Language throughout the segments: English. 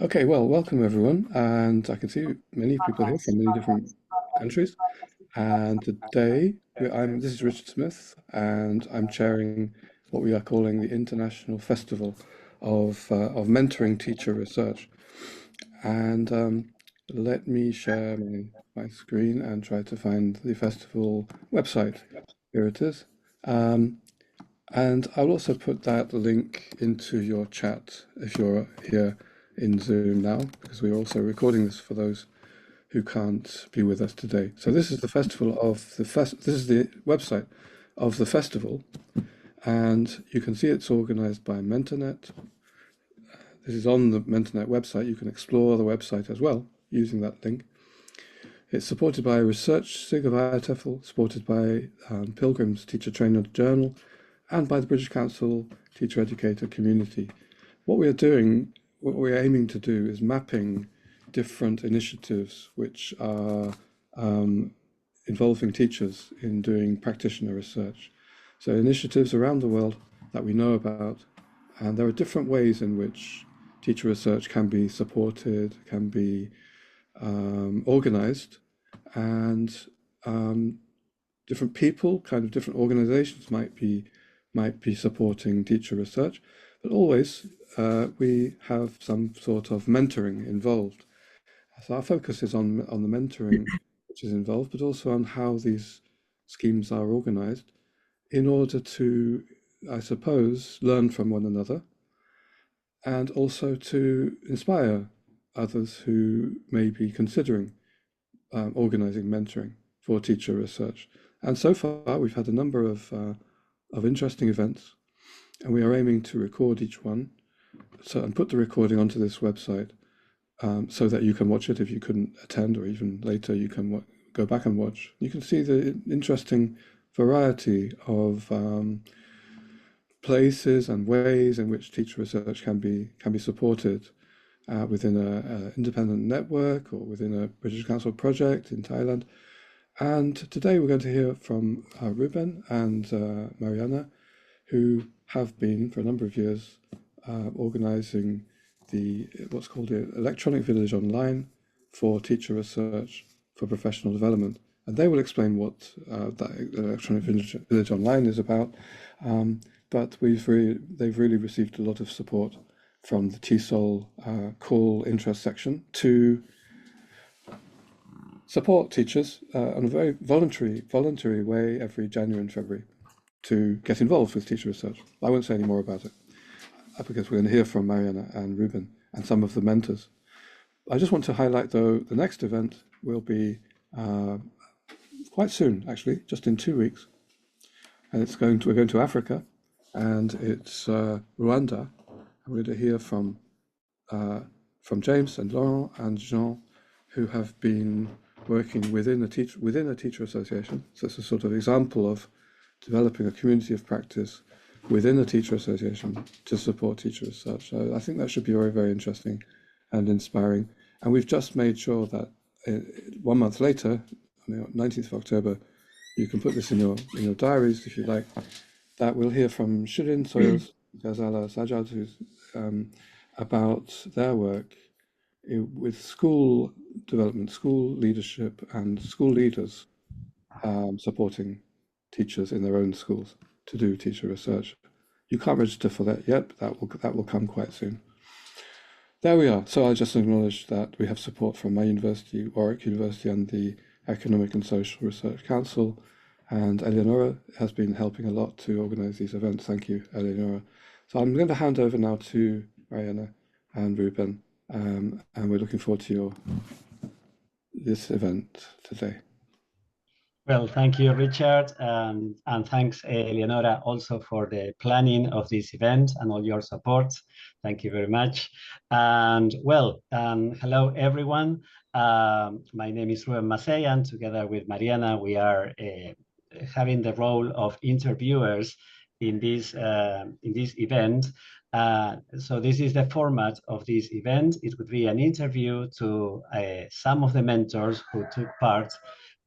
Okay, well, welcome everyone, and I can see many people here from many different countries. And today, this is Richard Smith, and I'm chairing what we are calling the International Festival of Mentoring Teacher Research. And let me share my screen and try to find the festival website. Here it is. Um, and I'll also put that link into your chat if you're here in Zoom now, because we're also recording this for those who can't be with us today. So this is the festival of this is the website of the festival, and you can see it's organized by Mentornet. This is on the Mentornet website. You can explore the website as well using that link. It's supported by Research Sigurvætefl, supported by Pilgrim's Teacher Trainer Journal, and by the British Council Teacher Educator Community. What we're aiming to do is mapping different initiatives which are involving teachers in doing practitioner research. So initiatives around the world that we know about, and there are different ways in which teacher research can be supported, can be organized, and different people, kind of different organizations might be supporting teacher research, but always we have some sort of mentoring involved. So our focus is on the mentoring which is involved, but also on how these schemes are organized in order to, I suppose, learn from one another and also to inspire others who may be considering organizing mentoring for teacher research. And so far, we've had a number of interesting events, and we are aiming to record each one, and put the recording onto this website so that you can watch it if you couldn't attend, or even later you can go back and watch. You can see the interesting variety of places and ways in which teacher research can be supported within an independent network or within a British Council project in Thailand. And today we're going to hear from Ruben and Mariana, who have been for a number of years organizing what's called the Electronic Village Online for teacher research for professional development. And they will explain what that Electronic Village Online is about. But they've really received a lot of support from the TESOL call interest section to support teachers on a very voluntary way every January and February to get involved with teacher research. I won't say any more about it because we're going to hear from Mariana and Ruben and some of the mentors. I just want to highlight, though, the next event will be quite soon, actually, just in 2 weeks, and we're going to Africa, and it's Rwanda. We're going to hear from James and Laurent and Jean, who have been working within a teacher association. So it's a sort of example of developing a community of practice within a teacher association to support teacher research. So I think that should be very, very interesting and inspiring. And we've just made sure that 1 month later, on the 19th of October, you can put this in your diaries if you like, that we'll hear from Shirin Soyuz Ghazala Sajad, who's about their work with school development, school leadership, and school leaders supporting teachers in their own schools to do teacher research. You can't register for that yet, but that will come quite soon. There we are. So I just acknowledge that we have support from my university, Warwick University, and the Economic and Social Research Council, and Eleonora has been helping a lot to organize these events. Thank you, Eleonora. So I'm going to hand over now to Mariana and Ruben, and we're looking forward to this event today. Well, thank you, Richard, and thanks, Eleonora, also for the planning of this event and all your support. Thank you very much. And well, hello, everyone. My name is Ruben Mazzei, and together with Mariana, we are having the role of interviewers in this event. So this is the format of this event. It would be an interview to some of the mentors who took part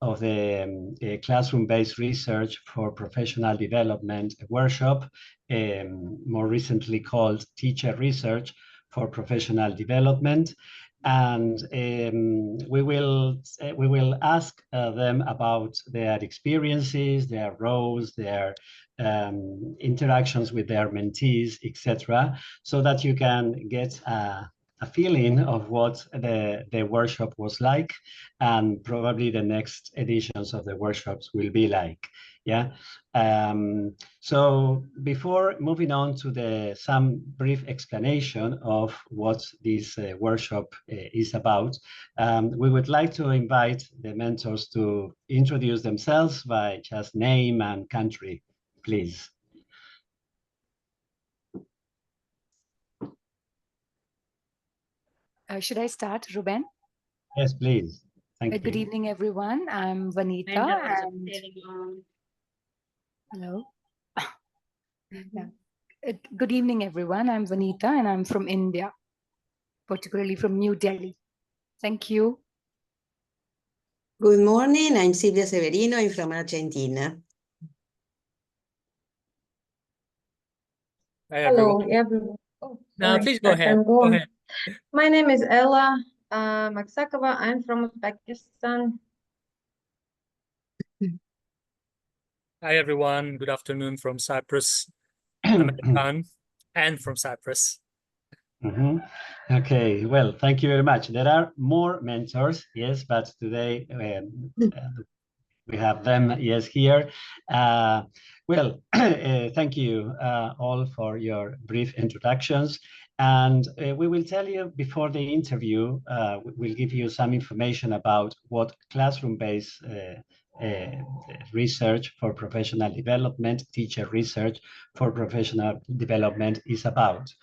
of the classroom-based research for professional development workshop, more recently called Teacher Research for Professional Development. And we will ask them about their experiences, their roles, their interactions with their mentees, etc., so that you can get a feeling of what the workshop was like, and probably the next editions of the workshops will be like. Yeah. So before moving on to some brief explanation of what this workshop is about, we would like to invite the mentors to introduce themselves by just name and country, please. Should I start, Ruben? Yes, please. Thank you. Good evening, everyone. I'm Vanita. Hello. Yeah. Good evening, everyone. I'm Vanita, and I'm from India, particularly from New Delhi. Thank you. Good morning. I'm Silvia Severino. I'm from Argentina. Hi, Hello, everyone. everyone. Oh, No, sorry, please go I ahead. can go Go on. ahead. My name is Ella Maksakova. I'm from Uzbekistan. Hi, everyone. Good afternoon from Cyprus. I'm Khan and from Cyprus. Okay, well, thank you very much. There are more mentors, yes, but today we have them, yes, here. Well, thank you all for your brief introductions. And we will tell you before the interview, we'll give you some information about what classroom-based research for professional development, teacher research for professional development is about.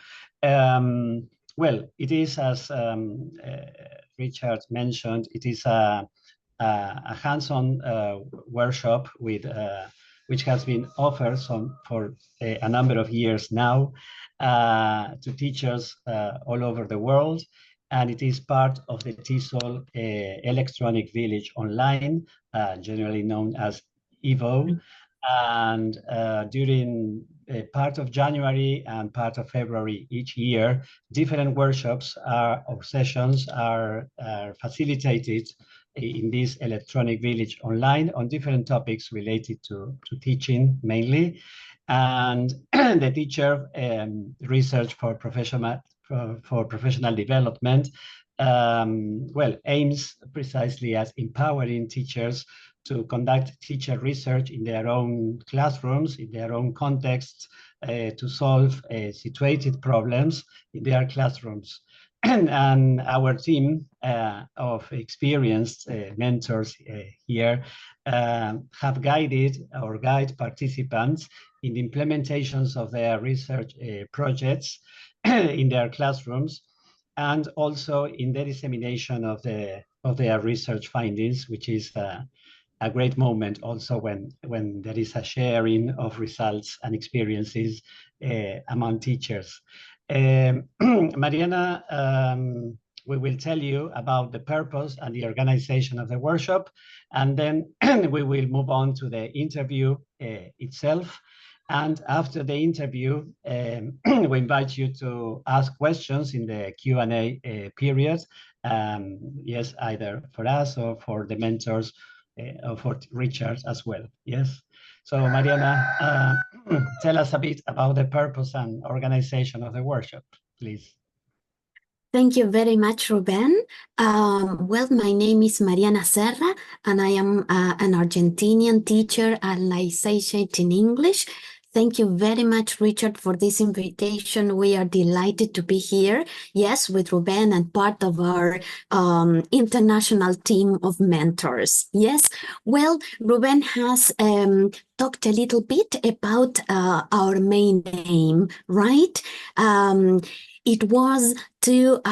Well, it is, as Richard mentioned, it is a hands-on workshop with which has been offered for a number of years now to teachers all over the world, and it is part of the TESOL Electronic Village Online, generally known as EVO. And during part of January and part of February each year, different workshops or sessions are facilitated in this electronic village online on different topics related to teaching mainly. And the teacher research for professional development well, aims precisely at empowering teachers to conduct teacher research in their own classrooms, in their own contexts, to solve situated problems in their classrooms. And our team of experienced mentors here have guided or guide participants in the implementations of their research projects in their classrooms, and also in the dissemination of their research findings, which is a great moment also when there is a sharing of results and experiences among teachers. Mariana, we will tell you about the purpose and the organization of the workshop, and then we will move on to the interview itself. And after the interview, we invite you to ask questions in the Q&A period, yes, either for us or for the mentors or for Richard as well, yes? So Mariana, tell us a bit about the purpose and organization of the workshop, please. Thank you very much, Ruben. Well, my name is Mariana Serra, and I am an Argentinian teacher and licentiate in English. Thank you very much, Richard, for this invitation. We are delighted to be here, yes, with Ruben and part of our international team of mentors. Yes, well, Ruben has talked a little bit about our main aim, right? It was to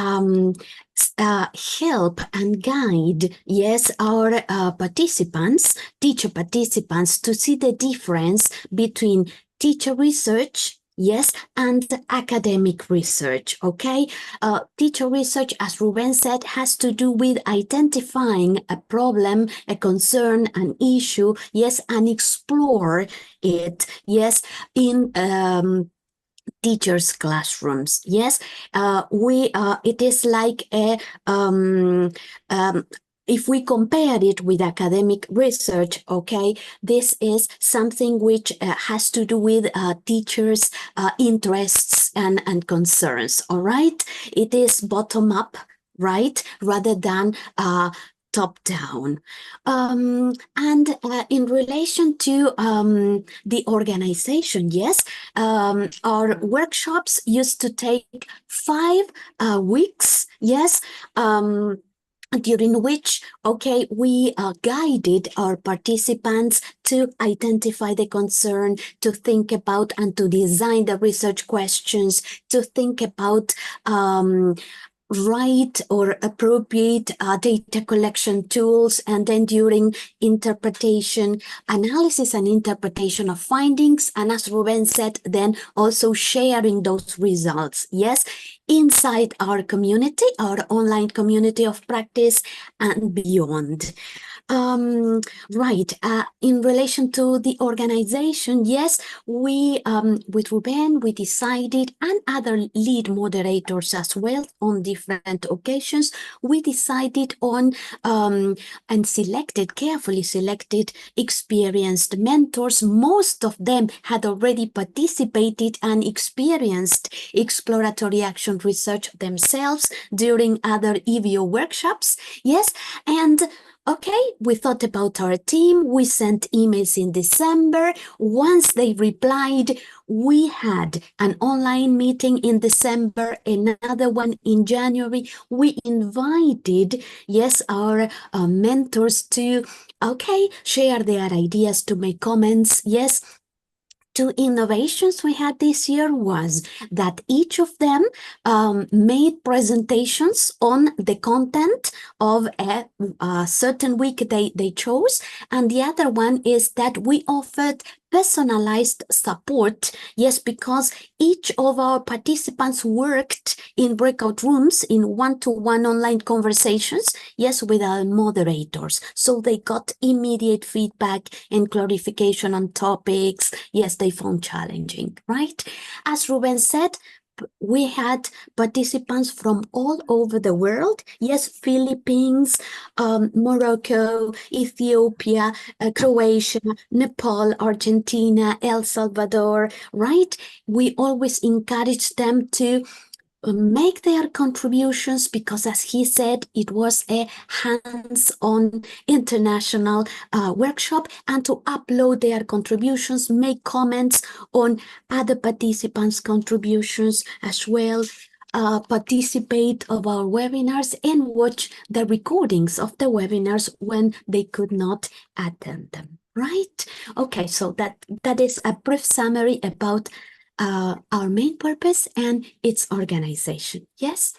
help and guide, yes, our participants, teacher participants, to see the difference between teacher research, yes, and academic research, okay? Teacher research, as Ruben said, has to do with identifying a problem, a concern, an issue, yes, and explore it, yes, in teachers' classrooms. Yes, it is like a if we compare it with academic research, okay, this is something which has to do with teachers' interests and concerns, all right? It is bottom up, right, rather than top down. And in relation to the organization, yes, our workshops used to take 5 weeks, yes, during which, okay, we guided our participants to identify the concern, to think about and to design the research questions, to think about right or appropriate data collection tools, and then during interpretation, analysis and interpretation of findings, and as Ruben said, then also sharing those results, yes, inside our community, our online community of practice and beyond. Right, in relation to the organization, yes, we, with Ruben, we decided, and other lead moderators as well on different occasions, we decided on and carefully selected experienced mentors. Most of them had already participated and experienced exploratory action research themselves during other EVO workshops, yes, and okay, we thought about our team. We sent emails in December. Once they replied, we had an online meeting in December, another one in January. We invited, yes, our mentors to, okay, share their ideas, to make comments, yes. 2 innovations we had this year was that each of them made presentations on the content of a certain week they chose, and the other one is that we offered personalized support, yes, because each of our participants worked in breakout rooms in one-to-one online conversations, yes, with our moderators. So they got immediate feedback and clarification on topics, yes, they found challenging, right? As Ruben said, we had participants from all over the world. Yes, Philippines, Morocco, Ethiopia, Croatia, Nepal, Argentina, El Salvador, right? We always encourage them to make their contributions because, as he said, it was a hands-on international workshop, and to upload their contributions, make comments on other participants' contributions as well, participate of our webinars and watch the recordings of the webinars when they could not attend them, right? Okay, so that is a brief summary about our main purpose and its organization. Yes,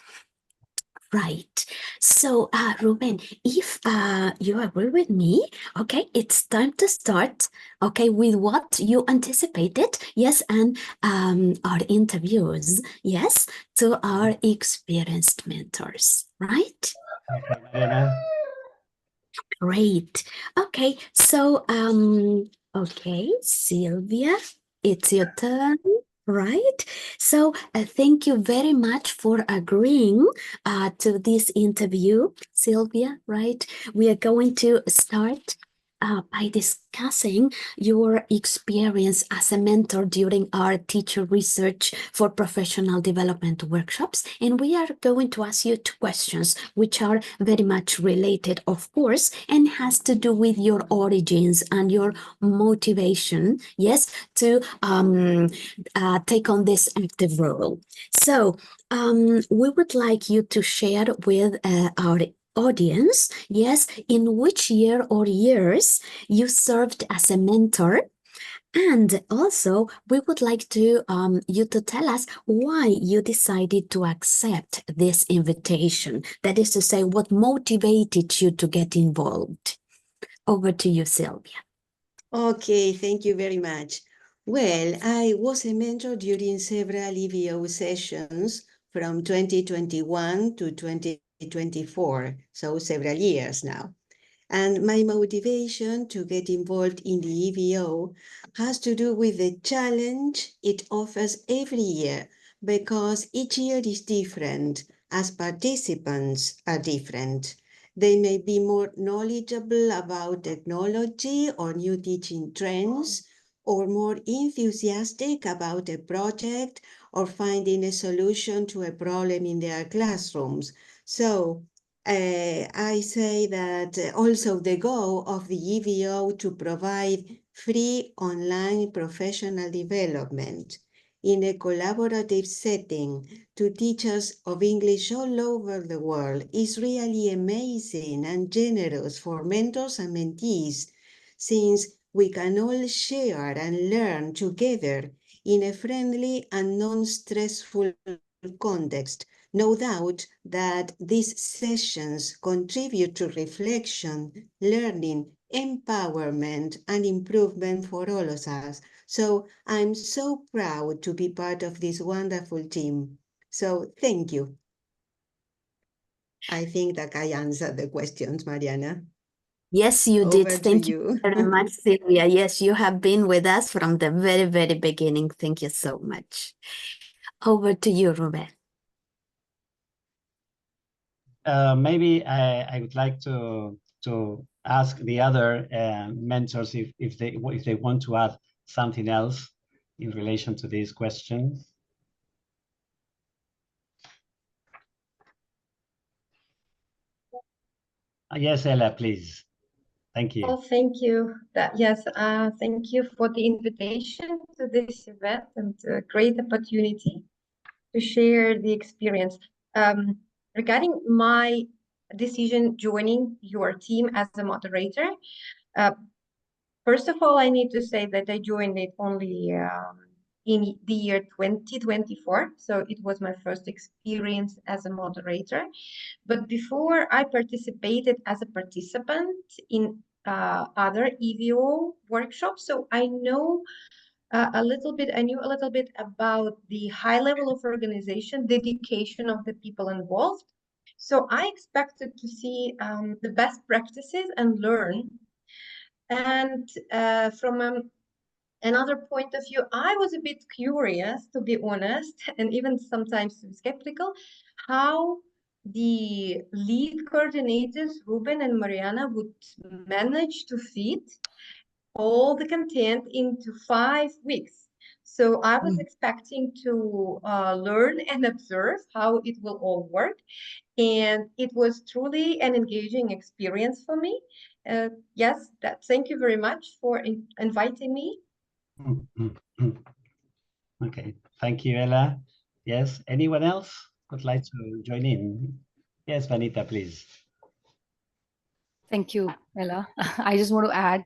right. So, Ruben, if you agree with me, okay, it's time to start, okay, with what you anticipated, yes, and our interviews, yes, to our experienced mentors, right? Okay, Mariana. Great. Okay, so, okay, Sylvia, it's your turn. Right. So thank you very much for agreeing to this interview, Sylvia, right? We are going to start by discussing your experience as a mentor during our teacher research for professional development workshops. And we are going to ask you 2 questions, which are very much related, of course, and has to do with your origins and your motivation, yes, to take on this active role. So we would like you to share with our audience, yes, in which year or years you served as a mentor. And also, we would like to you to tell us why you decided to accept this invitation. That is to say, what motivated you to get involved. Over to you, Sylvia. Okay, thank you very much. Well, I was a mentor during several EVO sessions from 2021 to 2024, so several years now. And my motivation to get involved in the EVO has to do with the challenge it offers every year, because each year is different, as participants are different. They may be more knowledgeable about technology or new teaching trends, or more enthusiastic about a project or finding a solution to a problem in their classrooms. So I say that also the goal of the EVO to provide free online professional development in a collaborative setting to teachers of English all over the world is really amazing and generous for mentors and mentees, since we can all share and learn together in a friendly and non-stressful context. No doubt that these sessions contribute to reflection, learning, empowerment, and improvement for all of us. So I'm so proud to be part of this wonderful team. So thank you. I think that I answered the questions, Mariana. Yes, you did. Over to Thank you you. very much, Sylvia. Yes, you have been with us from the very, very beginning. Thank you so much. Over to you, Ruben. Maybe I would like to ask the other mentors if they want to add something else in relation to this question. Yes, Ella, please. Thank you. Oh, thank you. Yes, thank you for the invitation to this event and a great opportunity to share the experience. Regarding my decision joining your team as a moderator, first of all, I need to say that I joined it only in the year 2024. So it was my first experience as a moderator. But before, I participated as a participant in other EVO workshops. So I know I knew a little bit about the high level of organization, dedication of the people involved. So I expected to see the best practices and learn. And from another point of view, I was a bit curious, to be honest, and even sometimes skeptical, how the lead coordinators, Ruben and Mariana, would manage to fit all the content into 5 weeks. So I was expecting to learn and observe how it will all work. And it was truly an engaging experience for me. Yes, thank you very much for inviting me. Okay, thank you, Ella. Yes, anyone else would like to join in? Yes, Vanita, please. Thank you, Ella. I just want to add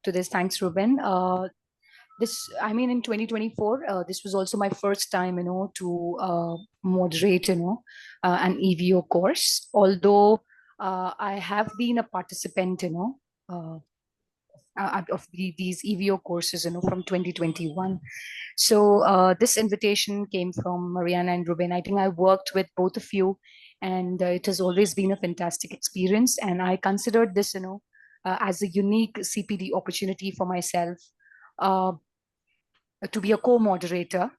to this. Thanks, Ruben. In 2024, this was also my first time, to moderate, an EVO course. Although I have been a participant, of these EVO courses, from 2021. So this invitation came from Mariana and Ruben. I think I worked with both of you, and it has always been a fantastic experience. And I considered this, as a unique CPD opportunity for myself to be a co-moderator.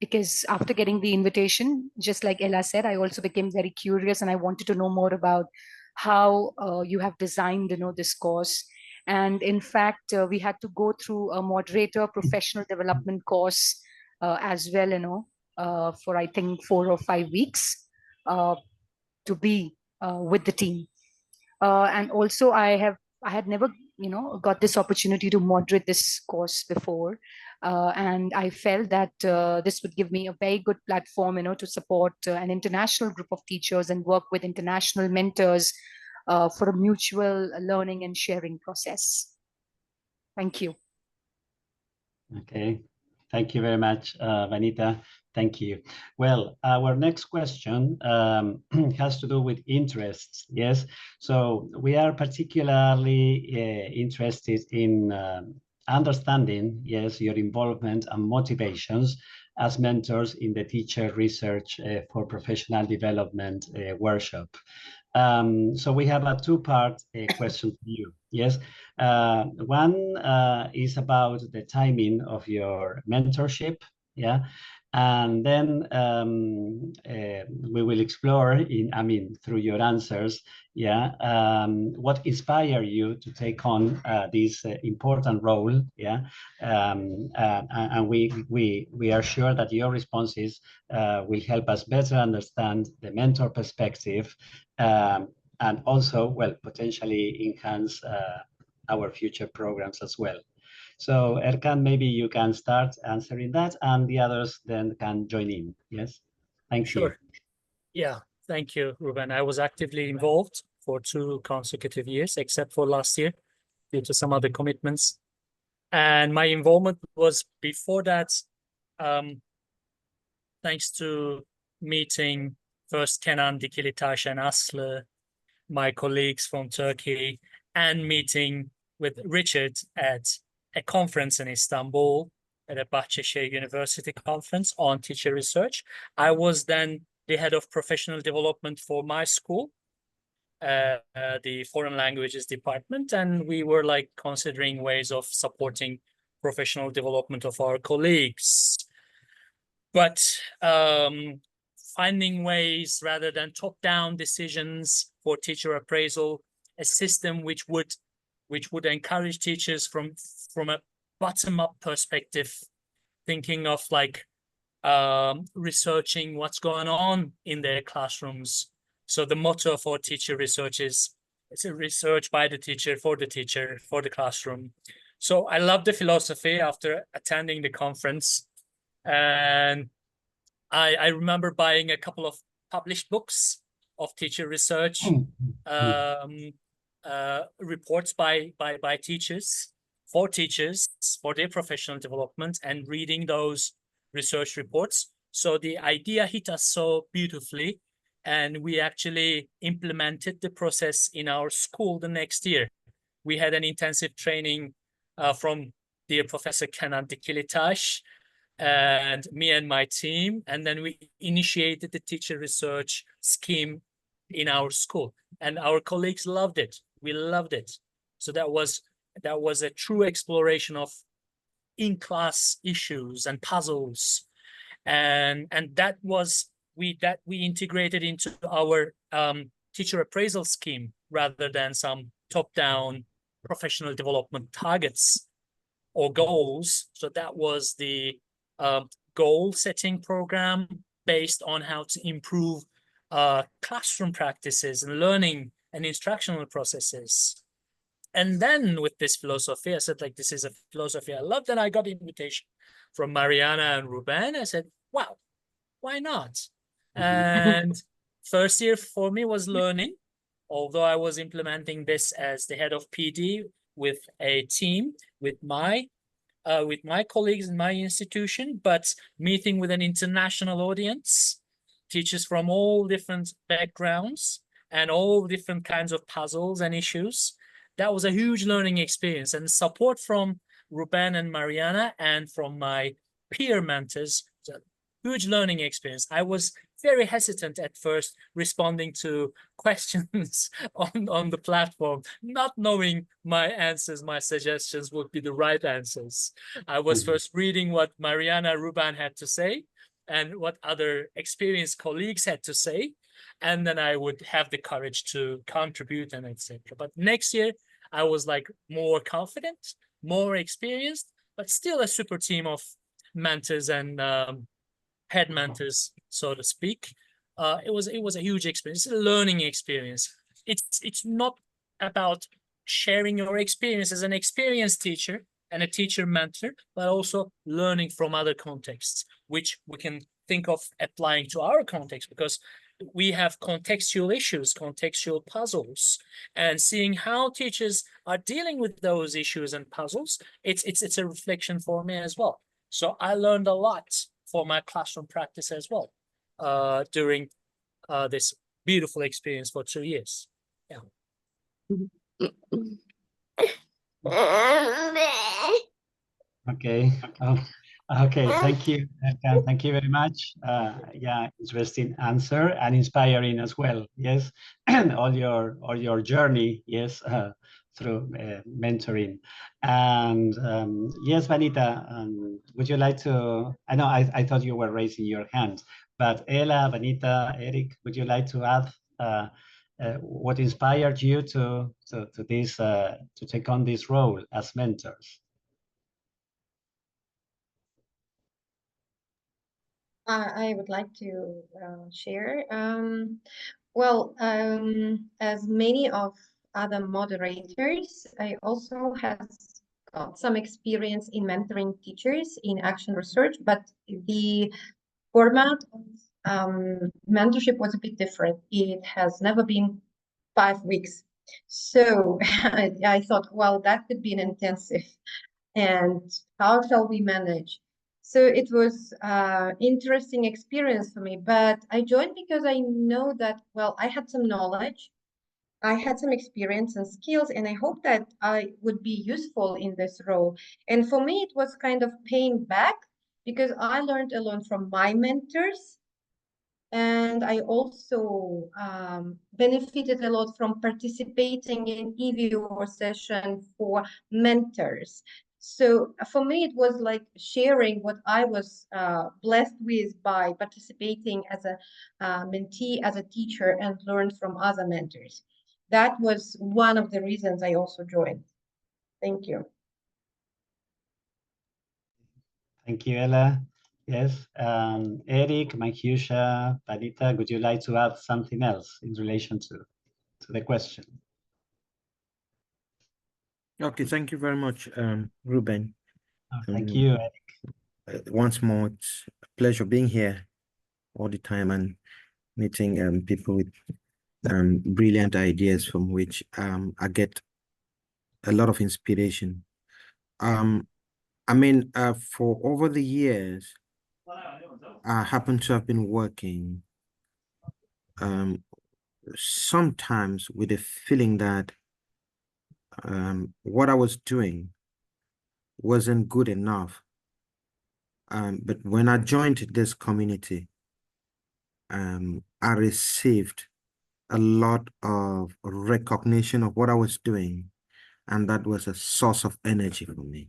Because after getting the invitation, just like Ella said, I also became very curious and I wanted to know more about how you have designed, this course. And in fact, we had to go through a moderator professional development course as well, for I think 4 or 5 weeks to be with the team. And also I had never, got this opportunity to moderate this course before. And I felt that this would give me a very good platform, to support an international group of teachers and work with international mentors for a mutual learning and sharing process. Thank you. Okay, thank you very much, Vanita. Thank you. Well, our next question has to do with interests. Yes, so we are particularly interested in understanding, yes, your involvement and motivations as mentors in the Teacher Research for Professional Development workshop. So we have a two-part question for you. Yes, one is about the timing of your mentorship. Yeah, and then we will explore through your answers. Yeah, what inspired you to take on this important role? Yeah, and we are sure that your responses will help us better understand the mentor perspective. And also, well, potentially enhance our future programs as well. So Erkan, maybe you can start answering that and the others then can join in. Yes, thank you. Sure. Yeah, thank you, Ruben. I was actively involved for 2 consecutive years, except for last year due to some other commitments. And my involvement was before that, thanks to meeting first Kenan Dikilitaş and Aslı, my colleagues from Turkey, and meeting with Richard at a conference in Istanbul, at a Bahçeşehir University conference on teacher research. I was then the head of professional development for my school, the foreign languages department, and we were like considering ways of supporting professional development of our colleagues. But finding ways rather than top-down decisions for teacher appraisal, a system which would encourage teachers from a bottom-up perspective, thinking of like researching what's going on in their classrooms. So the motto for teacher research is it's a research by the teacher, for the classroom. So I love the philosophy after attending the conference. And I remember buying a couple of published books of teacher research, reports by teachers, for their professional development, and reading those research reports. So the idea hit us so beautifully, and we actually implemented the process in our school the next year. We had an intensive training from dear Professor Kenan Dikilitaş, and me and my team, and then we initiated the teacher research scheme in our school, and our colleagues loved it. We loved it. So that was a true exploration of in-class issues and puzzles, and that we integrated into our teacher appraisal scheme rather than some top-down professional development targets or goals. So that was the goal setting program based on how to improve classroom practices and learning and instructional processes. And then with this philosophy, I said, like, this is a philosophy I love. Then I got an invitation from Mariana and Ruben. I said, wow, why not? And first year for me was learning, although I was implementing this as the head of PD with a team, with my colleagues in my institution, but meeting with an international audience, teachers from all different backgrounds and all different kinds of puzzles and issues. That was a huge learning experience, and support from Ruben and Mariana and from my peer mentors, was a huge learning experience. I was very hesitant at first responding to questions on the platform, not knowing my answers, my suggestions would be the right answers. I was first reading what Mariana, Ruben had to say and what other experienced colleagues had to say, and then I would have the courage to contribute and etc. But next year, I was like more confident, more experienced, but still a super team of mentors and head mentors, so to speak. It was a huge experience, a learning experience. It's not about sharing your experience as an experienced teacher and a teacher mentor, but also learning from other contexts, which we can think of applying to our context, because we have contextual issues, contextual puzzles, and seeing how teachers are dealing with those issues and puzzles, it's a reflection for me as well. So I learned a lot for my classroom practice as well during this beautiful experience for 2 years. Yeah. Okay. Okay, thank you. Thank you very much. Yeah, interesting answer and inspiring as well. Yes, all your journey. Yes, through mentoring. And yes, Vanita, would you like to? I know I thought you were raising your hand, but Ella, Vanita, Eric, would you like to add what inspired you to this to take on this role as mentors? I would like to share. Well, as many of other moderators, I also has got some experience in mentoring teachers in action research, but the format of mentorship was a bit different. It has never been 5 weeks. So I thought, well, that could be an intensive, and how shall we manage? So it was interesting experience for me, but I joined because I know that, well, I had some knowledge, I had some experience and skills, and I hope that I would be useful in this role. And for me, it was kind of paying back because I learned a lot from my mentors. And I also benefited a lot from participating in EVO session for mentors. So for me, it was like sharing what I was blessed with by participating as a mentee, as a teacher, and learned from other mentors. That was one of the reasons I also joined. Thank you. Thank you, Ella. Yes, Eric, Mankyusha, Vanita, would you like to add something else in relation to the question? Okay, thank you very much, Ruben. Oh, thank you, Eric. Once more, it's a pleasure being here all the time and meeting people with brilliant ideas from which I get a lot of inspiration. I mean, for over the years, I happen to have been working sometimes with the feeling that what I was doing wasn't good enough. But when I joined this community, I received a lot of recognition of what I was doing, and that was a source of energy for me.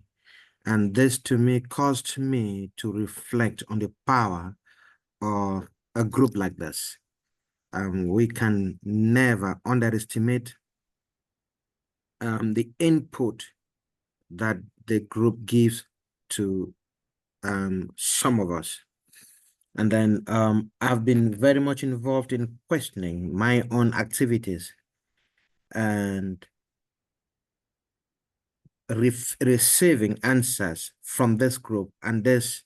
And this to me caused me to reflect on the power of a group like this. We can never underestimate the input that the group gives to some of us. And then I've been very much involved in questioning my own activities and receiving answers from this group. And this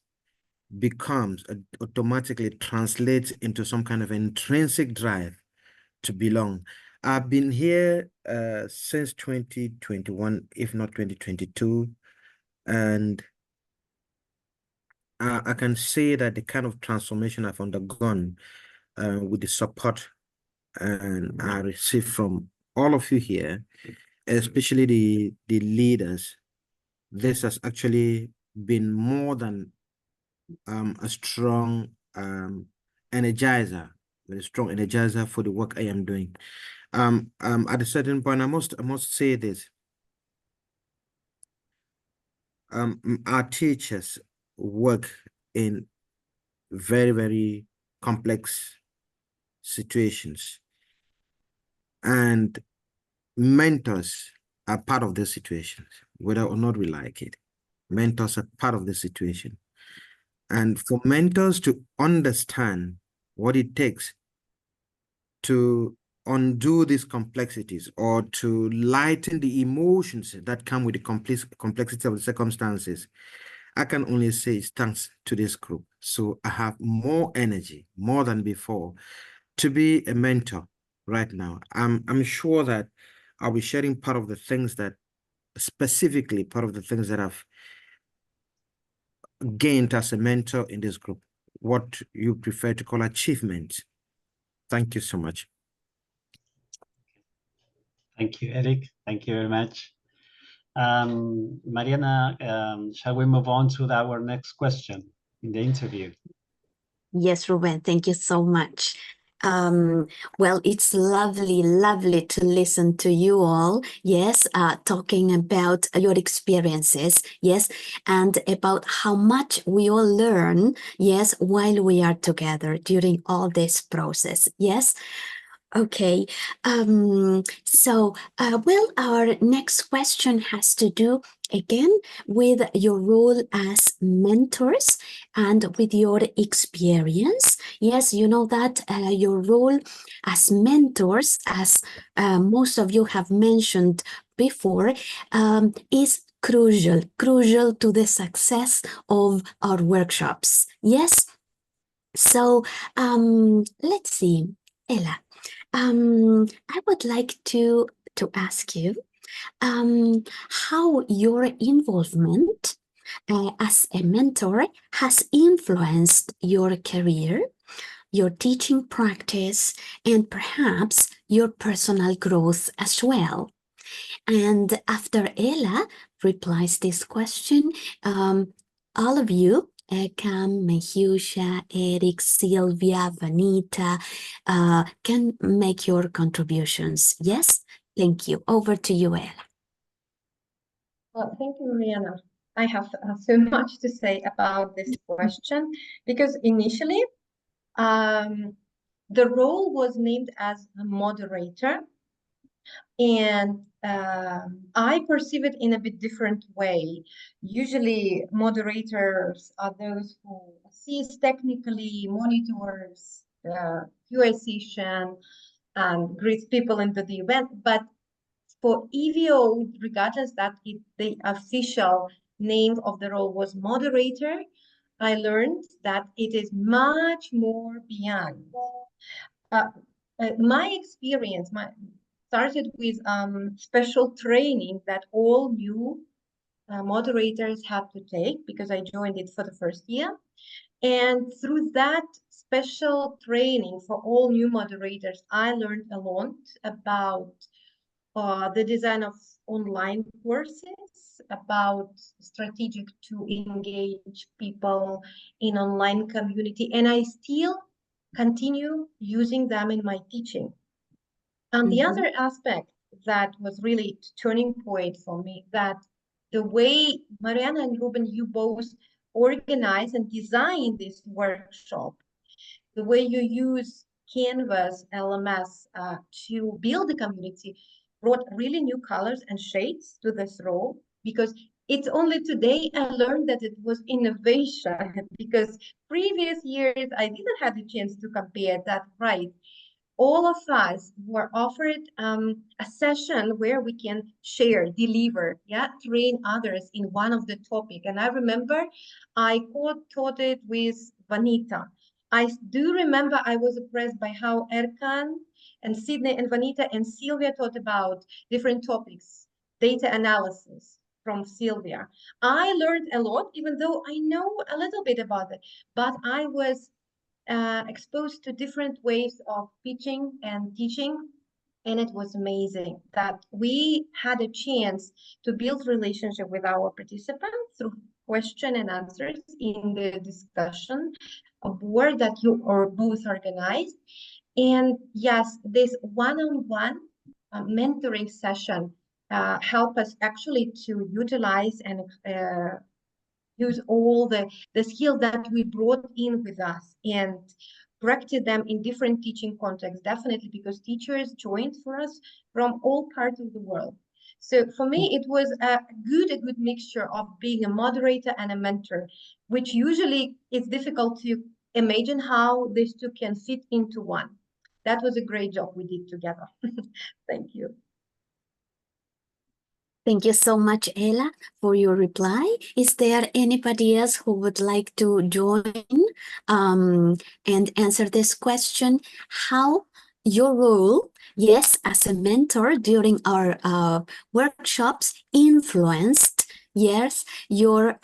becomes automatically translates into some kind of intrinsic drive to belong. I've been here since 2021, if not 2022. And I can say that the kind of transformation I've undergone with the support and I receive from all of you here, especially the leaders, this has actually been more than a strong energizer, very strong energizer for the work I am doing. At a certain point, I must say this. Our teachers work in very, very complex situations, and mentors are part of the situations, whether or not we like it. Mentors are part of the situation. And for mentors to understand what it takes to undo these complexities or to lighten the emotions that come with the complexity of the circumstances, I can only say it's thanks to this group. So I have more energy, more than before, to be a mentor right now. I'm sure that I'll be sharing part of the things that, specifically part of the things that I've gained as a mentor in this group, what you prefer to call achievements. Thank you so much. Thank you, Eric. Thank you very much. Mariana, shall we move on to our next question in the interview? Yes, Ruben, thank you so much. Well, it's lovely to listen to you all, yes, talking about your experiences, yes, and about how much we all learn, yes, while we are together during all this process, yes. Okay, well, our next question has to do again with your role as mentors and with your experience. Yes, you know that your role as mentors, as most of you have mentioned before, is crucial to the success of our workshops. Yes, so let's see, Ella. I would like to ask you how your involvement as a mentor has influenced your career, your teaching practice, and perhaps your personal growth as well. And after Ella replies this question, all of you, Ekam, Mehusha, Eric, Sylvia, Vanita, can make your contributions. Yes? Thank you. Over to you, Ella. Well, thank you, Mariana. I have so much to say about this question because initially the role was named as a moderator, and I perceive it in a bit different way. Usually moderators are those who assist technically, monitors QA session, and greets people into the event. But for EVO, regardless that the official name of the role was moderator, I learned that it is much more beyond. My experience started with special training that all new moderators had to take because I joined it for the first year. And through that special training for all new moderators, I learned a lot about the design of online courses, about strategic to engage people in online community, and I still continue using them in my teaching. And the other aspect that was really turning point for me, that the way Mariana and Ruben, you both organize and design this workshop, the way you use Canvas, LMS to build a community, brought really new colors and shades to this role, because it's only today I learned that it was innovation, because previous years I didn't have the chance to compare that, right? All of us were offered a session where we can share, deliver, train others in one of the topic. And I remember I taught it with Vanita. I do remember I was impressed by how Erkan and Sydney and Vanita and Sylvia taught about different topics, data analysis from Sylvia. I learned a lot, even though I know a little bit about it, but I was exposed to different ways of pitching and teaching, and it was amazing that we had a chance to build relationship with our participants through question and answers in the discussion board that you or both organized. And yes, this one-on-one mentoring session help us actually to utilize and use all the skills that we brought in with us and practice them in different teaching contexts, definitely, because teachers joined for us from all parts of the world. So for me, it was a good mixture of being a moderator and a mentor, which usually it's difficult to imagine how these two can fit into one. That was a great job we did together. Thank you. Thank you so much, Ella, for your reply. Is there anybody else who would like to join and answer this question? How your role, yes, as a mentor during our workshops influenced, yes, your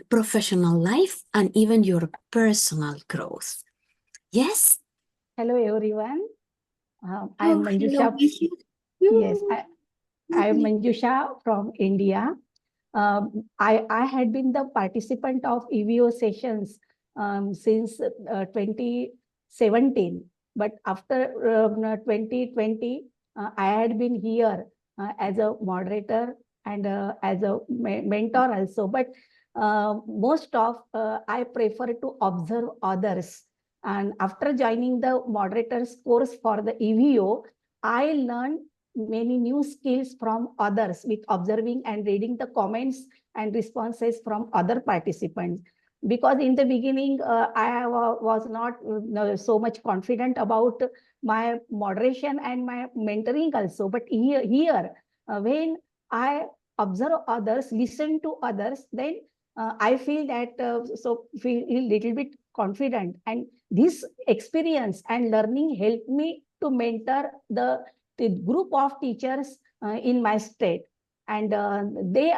professional life and even your personal growth? Yes? Hello, everyone. I'm Manjusha. Hello. Yes, I'm Manjusha from India. I had been the participant of EVO sessions since 2017, but after 2020, I had been here as a moderator and as a mentor also. But most of I prefer to observe others. And after joining the moderators course for the EVO, I learned many new skills from others with observing and reading the comments and responses from other participants. Because in the beginning, I was not so much confident about my moderation and my mentoring also. But here when I observe others, listen to others, then I feel that feel a little bit confident. And this experience and learning helped me to mentor the group of teachers in my state, and they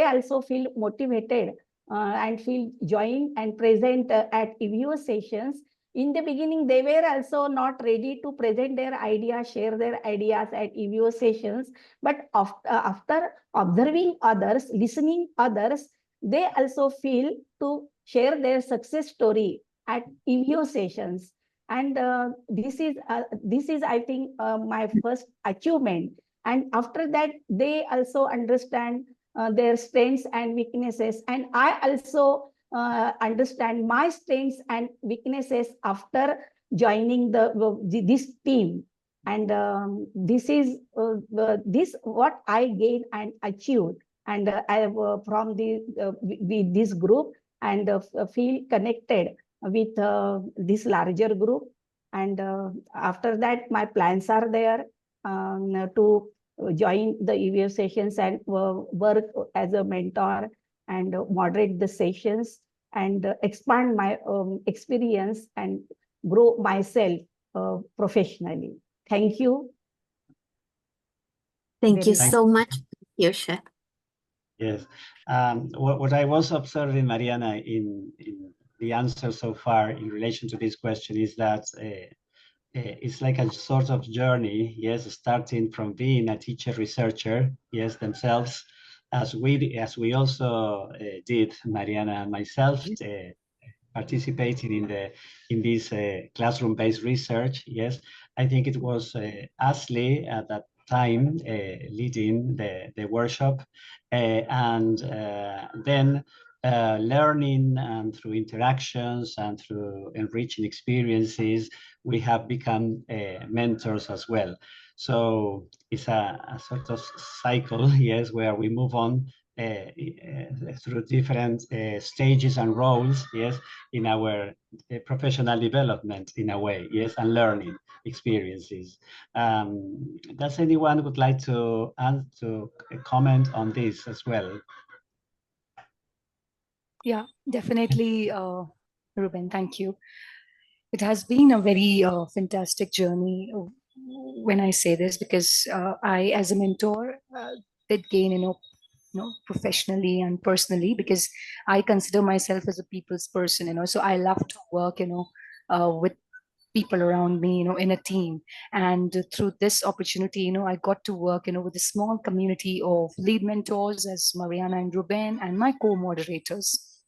also feel motivated and feel joined and present at EVO sessions. In the beginning, they were also not ready to present their ideas, share their ideas at EVO sessions. But after observing others, listening others, they also feel to share their success story at EVO sessions. And this is I think my first achievement. And after that, they also understand their strengths and weaknesses, and I also understand my strengths and weaknesses after joining this team. And this is this what I gained and achieved, and I from with this group, and feel connected with this larger group. And after that, my plans are there to join the EVO sessions and work as a mentor and moderate the sessions and expand my experience and grow myself professionally. Thank you. Thank you Thank so much, Yosha. Yes. What I was observing, Mariana, in the answer so far in relation to this question is that it's like a sort of journey, yes, starting from being a teacher researcher, yes, themselves, as we also did, Mariana and myself, participating in this classroom-based research. Yes, I think it was Ashley at that time leading the workshop, and then learning, and through interactions and through enriching experiences, we have become mentors as well. So it's a sort of cycle, yes, where we move on through different stages and roles, yes, in our professional development, in a way, yes, and learning experiences. Does anyone would like to comment on this as well? Yeah, definitely, Ruben, thank you. It has been a very fantastic journey when I say this, because I, as a mentor, did gain, professionally and personally, because I consider myself as a people's person, so I love to work, with people around me, in a team. And through this opportunity, I got to work, with a small community of lead mentors as Mariana and Ruben and my co-moderators,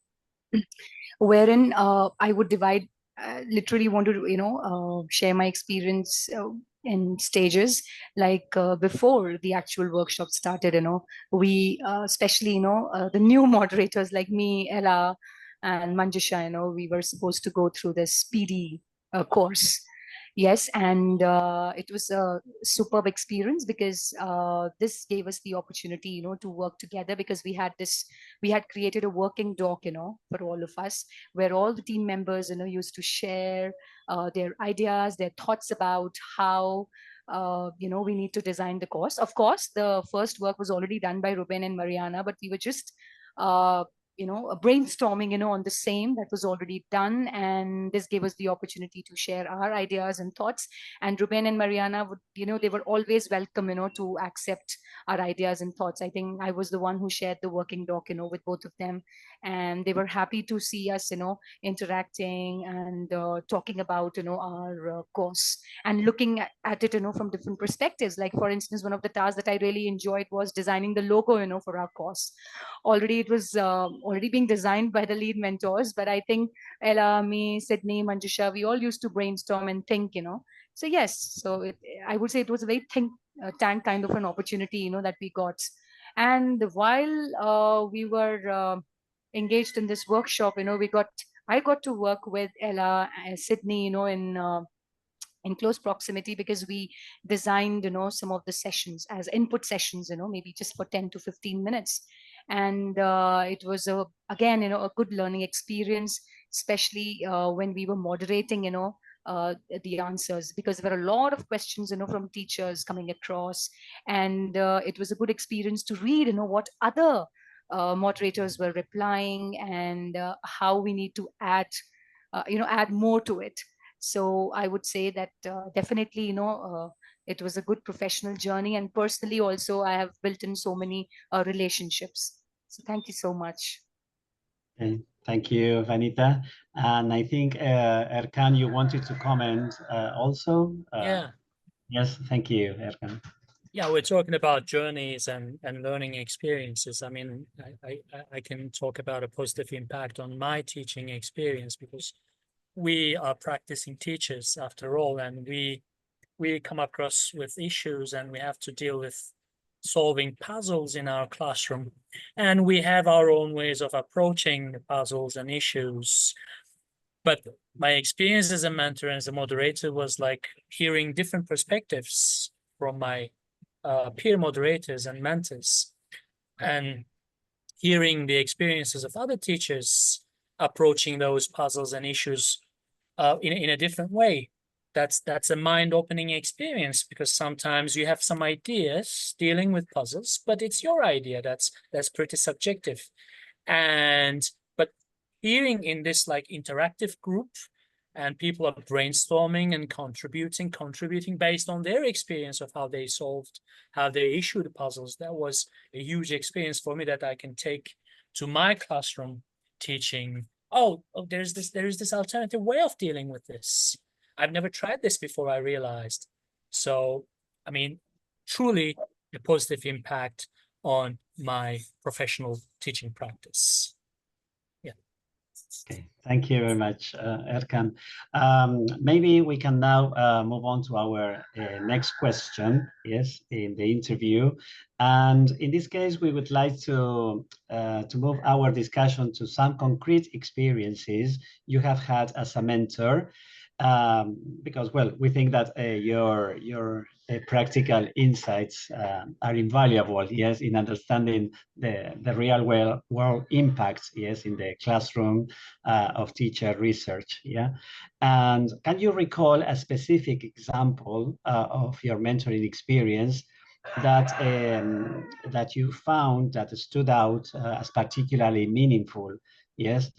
wherein I would divide, literally want to, share my experience in stages, like before the actual workshop started, we, especially, the new moderators like me, Ella, and Manjusha, we were supposed to go through this PD course. Yes, and it was a superb experience, because this gave us the opportunity, to work together, because we had created a working doc, for all of us, where all the team members, used to share their ideas, their thoughts about how, we need to design the course. Of course, the first work was already done by Ruben and Mariana, but we were just a brainstorming, on the same that was already done. And this gave us the opportunity to share our ideas and thoughts. And Ruben and Mariana would, they were always welcome, to accept our ideas and thoughts. I think I was the one who shared the working doc, with both of them. And they were happy to see us, interacting and talking about, our course and looking at it, from different perspectives. Like, for instance, one of the tasks that I really enjoyed was designing the logo, for our course. Already it was already being designed by the lead mentors, but I think Ella, me, Sydney, Manjusha, we all used to brainstorm and think, So yes, so I would say it was a very think tank kind of an opportunity, that we got. And while we were engaged in this workshop, I got to work with Ella and Sydney, in close proximity, because we designed, some of the sessions as input sessions, maybe just for 10 to 15 minutes. And it was, again, a good learning experience, especially when we were moderating, the answers, because there were a lot of questions, from teachers coming across. And it was a good experience to read, what other moderators were replying, and how we need to add more to it. So I would say that definitely, it was a good professional journey. And personally also, I have built in so many relationships. So thank you so much. Okay. Thank you, Vanita. And I think, Erkan, you wanted to comment also? Yeah. Yes, thank you, Erkan. Yeah, we're talking about journeys and learning experiences. I mean, I can talk about a positive impact on my teaching experience, because we are practicing teachers after all, and we come across with issues, and we have to deal with solving puzzles in our classroom. And we have our own ways of approaching the puzzles and issues. But my experience as a mentor and as a moderator was like hearing different perspectives from my peer moderators and mentors, and hearing the experiences of other teachers approaching those puzzles and issues in a different way. That's a mind-opening experience, because sometimes you have some ideas dealing with puzzles, but it's your idea that's pretty subjective. But hearing in this like interactive group, and people are brainstorming and contributing based on their experience of how they solved, how they issued puzzles. That was a huge experience for me that I can take to my classroom teaching. Oh, there's this alternative way of dealing with this. I've never tried this before, I realized. So, I mean, truly a positive impact on my professional teaching practice. Okay, thank you very much, Erkan. Maybe we can now move on to our next question, yes, in the interview. And in this case, we would like to move our discussion to some concrete experiences you have had as a mentor, because, well, we think that your practical insights are invaluable, yes, in understanding the real world impact, yes, in the classroom of teacher research, yeah. And can you recall a specific example of your mentoring experience that that you found that stood out as particularly meaningful? Yes.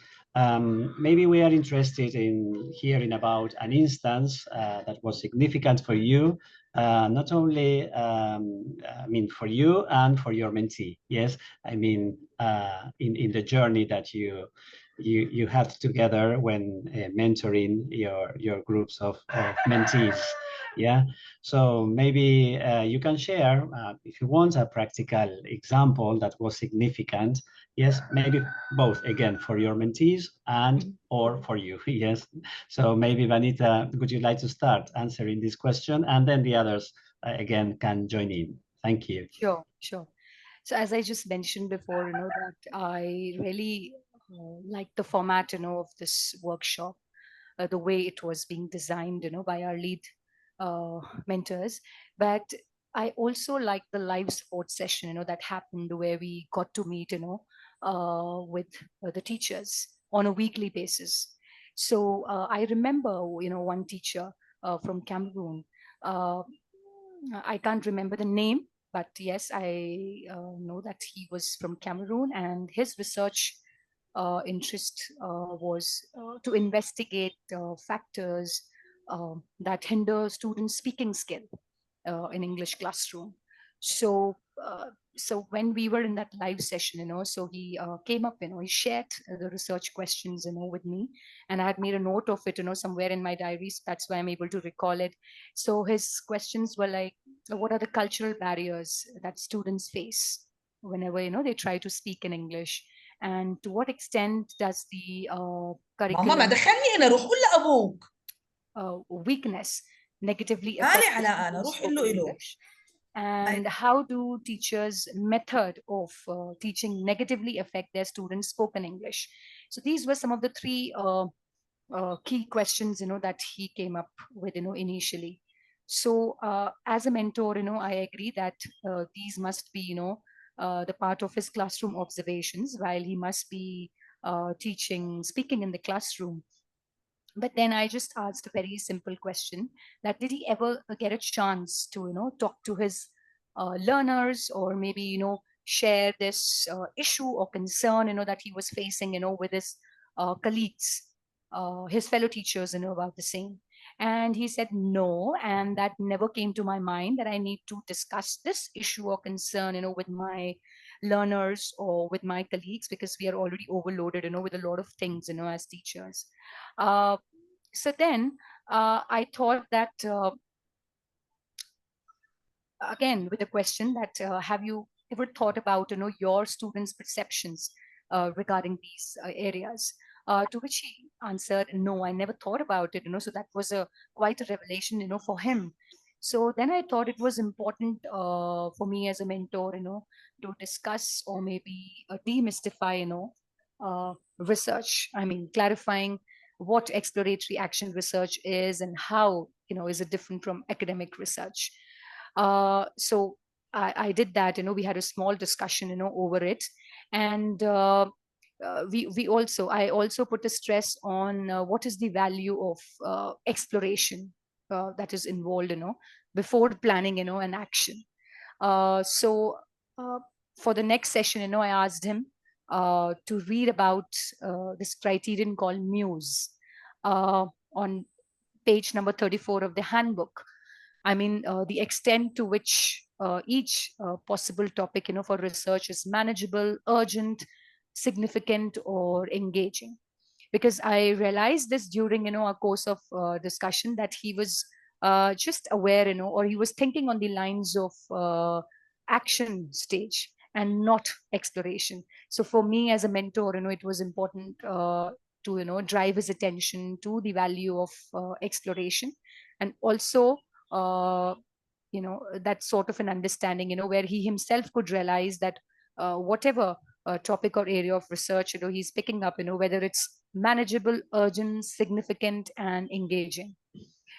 Maybe we are interested in hearing about an instance that was significant for you, not only, I mean, for you and for your mentee. Yes, I mean, in the journey that you had together when mentoring your groups of mentees. Yeah, so maybe you can share, if you want, a practical example that was significant. Yes, maybe both, again, for your mentees and or for you. Yes, so maybe Vanita, would you like to start answering this question, and then the others again can join in? Thank you. Sure. So as I just mentioned before, that I really like the format, of this workshop, the way it was being designed, by our lead mentors. But I also like the live sports session, that happened where we got to meet, with the teachers on a weekly basis. So I remember, one teacher from Cameroon. I can't remember the name, but yes, I know that he was from Cameroon, and his research interest was to investigate factors that hinder students' speaking skill in English classroom. So, so when we were in that live session, so he came up, he shared the research questions, with me, and I had made a note of it, somewhere in my diaries. That's why I'm able to recall it. So his questions were like, what are the cultural barriers that students face whenever, they try to speak in English? And to what extent does the ماما ما curriculum دخلني انا، روح قول لابوك. weakness negatively تعالي affect على the انا، students' روح قول له spoken إله. English? And how do teachers' method of teaching negatively affect their students' spoken English? So these were some of the three key questions, that he came up with, initially. So as a mentor, I agree that these must be, the part of his classroom observations, while he must be teaching, speaking in the classroom. But then I just asked a very simple question, that did he ever get a chance to, talk to his learners, or maybe, share this issue or concern, that he was facing, with his colleagues, his fellow teachers, about the same. And he said no, and that never came to my mind, that I need to discuss this issue or concern, with my learners or with my colleagues, because we are already overloaded, with a lot of things, as teachers. So then I thought that, again, with a question that, have you ever thought about, your students' perceptions regarding these areas? To which he answered, no, I never thought about it, so that was quite a revelation, for him. So then I thought it was important for me as a mentor, to discuss or maybe demystify, research. I mean, clarifying what exploratory action research is and how, is it different from academic research. So I did that, we had a small discussion, over it. And I also put a stress on what is the value of exploration that is involved, before planning, an action. So for the next session, I asked him to read about this criterion called Muse on page number 34 of the handbook. I mean, the extent to which each possible topic, for research is manageable, urgent, significant, or engaging. Because I realized this during, a course of discussion, that he was just aware, or he was thinking on the lines of action stage and not exploration. So for me as a mentor, it was important to, drive his attention to the value of exploration, and also that sort of an understanding, where he himself could realize that whatever topic or area of research, he's picking up, whether it's manageable, urgent, significant, and engaging.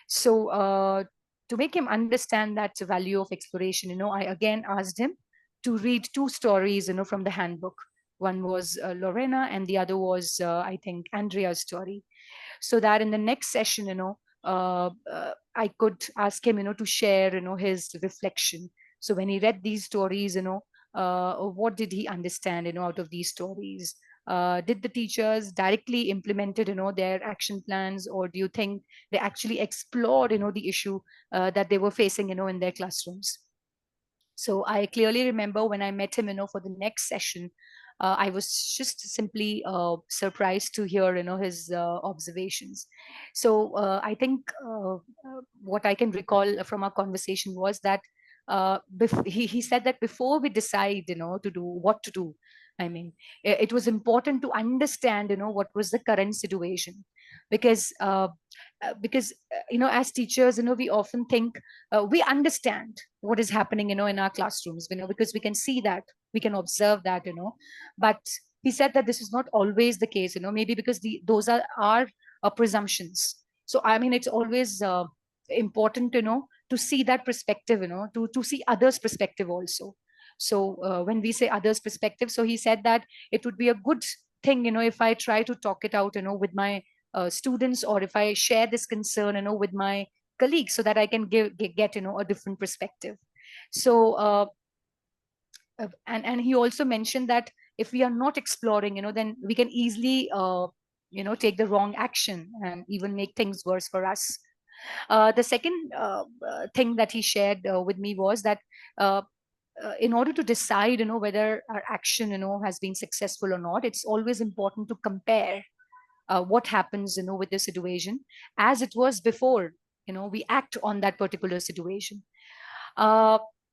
So to make him understand that value of exploration, I again asked him to read two stories, from the handbook. One was Lorena, and the other was, I think, Andrea's story. So that in the next session, I could ask him, to share, his reflection. So when he read these stories, what did he understand, out of these stories? Did the teachers directly implemented, their action plans, or do you think they actually explored, the issue that they were facing, in their classrooms? So I clearly remember when I met him, for the next session, I was just simply surprised to hear, his observations. So I think what I can recall from our conversation was that he said that before we decide, to do what to do, I mean, it was important to understand, what was the current situation, because as teachers, we often think we understand what is happening, in our classrooms, because we can see that, we can observe that, but he said that this is not always the case, maybe because those are our presumptions. So I mean, it's always important, to see that perspective, to see others' perspective also. So when we say others' perspective, so he said that it would be a good thing, if I try to talk it out, with my students, or if I share this concern, with my colleagues, so that I can get, a different perspective. So and he also mentioned that if we are not exploring, then we can easily, take the wrong action and even make things worse for us. The second thing that he shared with me was that in order to decide, whether our action, has been successful or not, it's always important to compare what happens, with the situation as it was before, we act on that particular situation.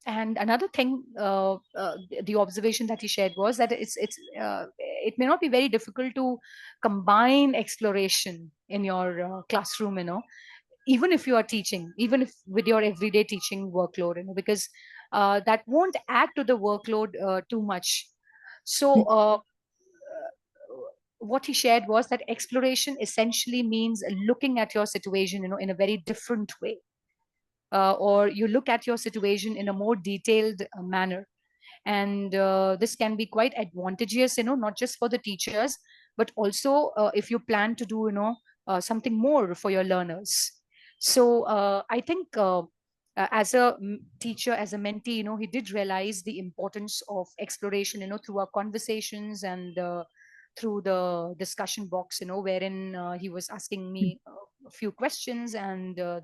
And another thing, the observation that he shared was that it may not be very difficult to combine exploration in your classroom, even if you are teaching, even if with your everyday teaching workload, because that won't add to the workload too much. So what he shared was that exploration essentially means looking at your situation, in a very different way, or you look at your situation in a more detailed manner. And this can be quite advantageous, not just for the teachers, but also if you plan to do, something more for your learners. So I think as a teacher, as a mentee, he did realize the importance of exploration, through our conversations and through the discussion box, wherein he was asking me a few questions, and the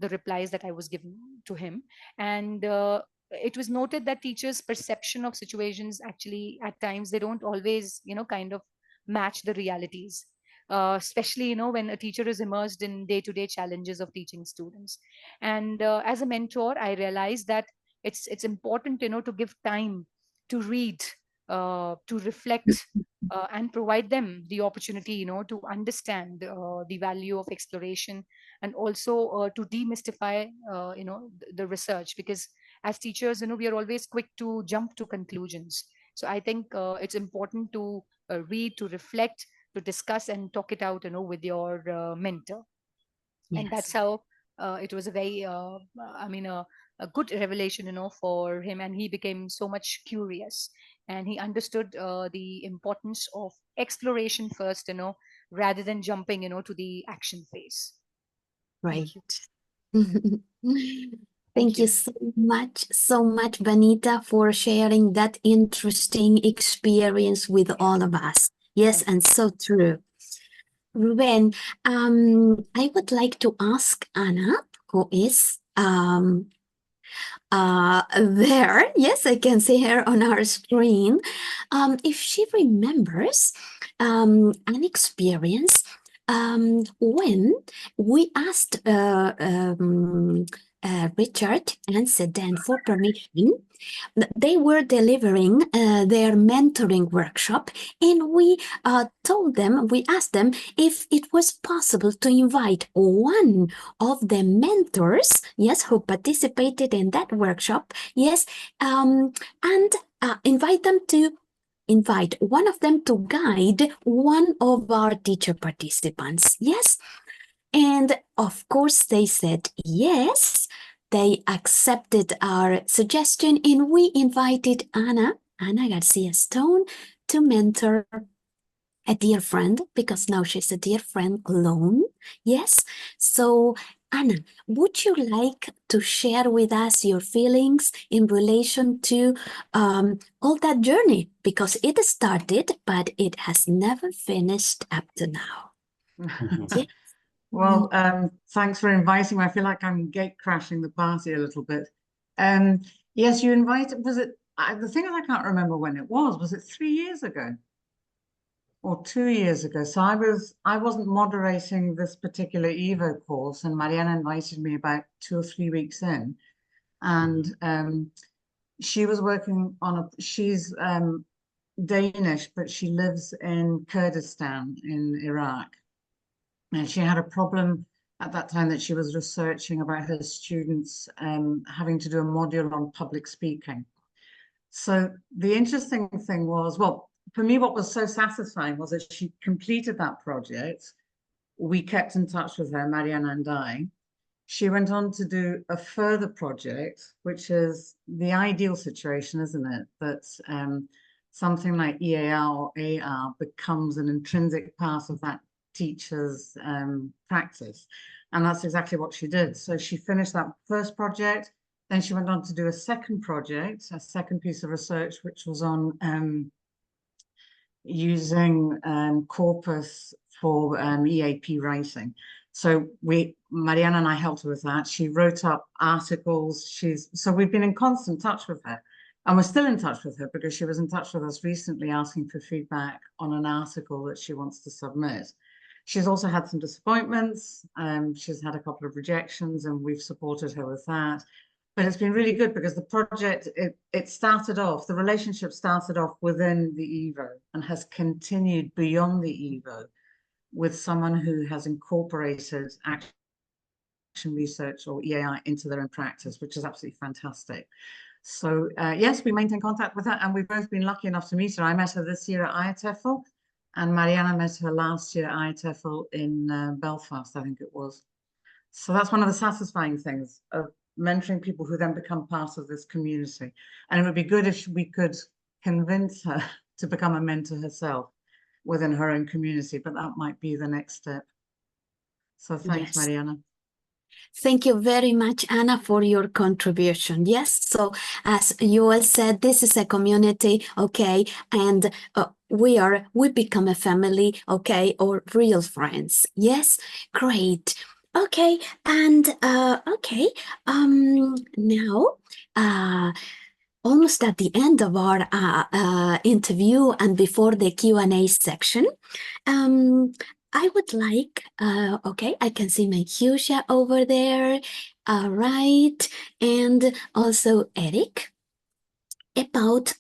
replies that I was giving to him. And it was noted that teachers' perception of situations, actually at times, they don't always, kind of match the realities, especially, when a teacher is immersed in day-to-day challenges of teaching students. And as a mentor, I realized that it's important, to give time to read, to reflect, and provide them the opportunity, to understand the value of exploration, and also to demystify, the research, because as teachers, we are always quick to jump to conclusions. So I think it's important to read, to reflect, to discuss and talk it out, with your mentor. And that's how it was a very, a good revelation, for him. And he became so much curious, and he understood the importance of exploration first, rather than jumping, to the action phase. Right. Thank Thank you so much, Vanita, for sharing that interesting experience with all of us. Yes, and so true. Ruben, I would like to ask Anna, who is there. Yes, I can see her on our screen. If she remembers an experience when we asked Richard and Sedan for permission. They were delivering their mentoring workshop, and we asked them if it was possible to invite one of the mentors, yes, who participated in that workshop, yes, and invite one of them to guide one of our teacher participants, yes. And of course, they said yes. They accepted our suggestion, and we invited Ana Garcia Stone to mentor a dear friend, because now she's a dear friend alone. Yes. So, Ana, would you like to share with us your feelings in relation to all that journey? Because it started, but it has never finished up to now. Yeah. Well, thanks for inviting me. I feel like I'm gate crashing the party a little bit. Yes, you invited, was it, the thing is I can't remember when it was it 3 years ago? Or 2 years ago? So I wasn't moderating this particular EVO course, and Mariana invited me about 2 or 3 weeks in. And she was working on she's Danish, but she lives in Kurdistan in Iraq. And she had a problem at that time that she was researching about her students having to do a module on public speaking. So the interesting thing was, well, for me, what was so satisfying was that she completed that project. We kept in touch with her, Mariana and I. She went on to do a further project, which is the ideal situation, isn't it? That something like EAR or AR becomes an intrinsic part of that teacher's practice. And that's exactly what she did. So she finished that first project, then she went on to do a second project, a second piece of research, which was on using corpus for EAP writing. So Mariana and I helped her with that. She wrote up articles. So we've been in constant touch with her, and we're still in touch with her because she was in touch with us recently asking for feedback on an article that she wants to submit. She's also had some disappointments. She's had a couple of rejections, and we've supported her with that. But it's been really good because the project, it started off, the relationship started off within the EVO and has continued beyond the EVO with someone who has incorporated action research or EAI into their own practice, which is absolutely fantastic. So yes, we maintain contact with her, and we've both been lucky enough to meet her. I met her this year at IATEFL, and Mariana met her last year at IATEFL in Belfast, I think it was. So that's one of the satisfying things of mentoring people who then become part of this community. And it would be good if we could convince her to become a mentor herself within her own community, but that might be the next step. So thanks, Yes. Mariana. Thank you very much, Anna, for your contribution. Yes, so as you all said, this is a community, okay, and we become a family, okay, or real friends. Yes, great. Okay, and now almost at the end of our interview and before the Q&A section, I would like, okay, I can see my Husha over there, right, and also Eric, about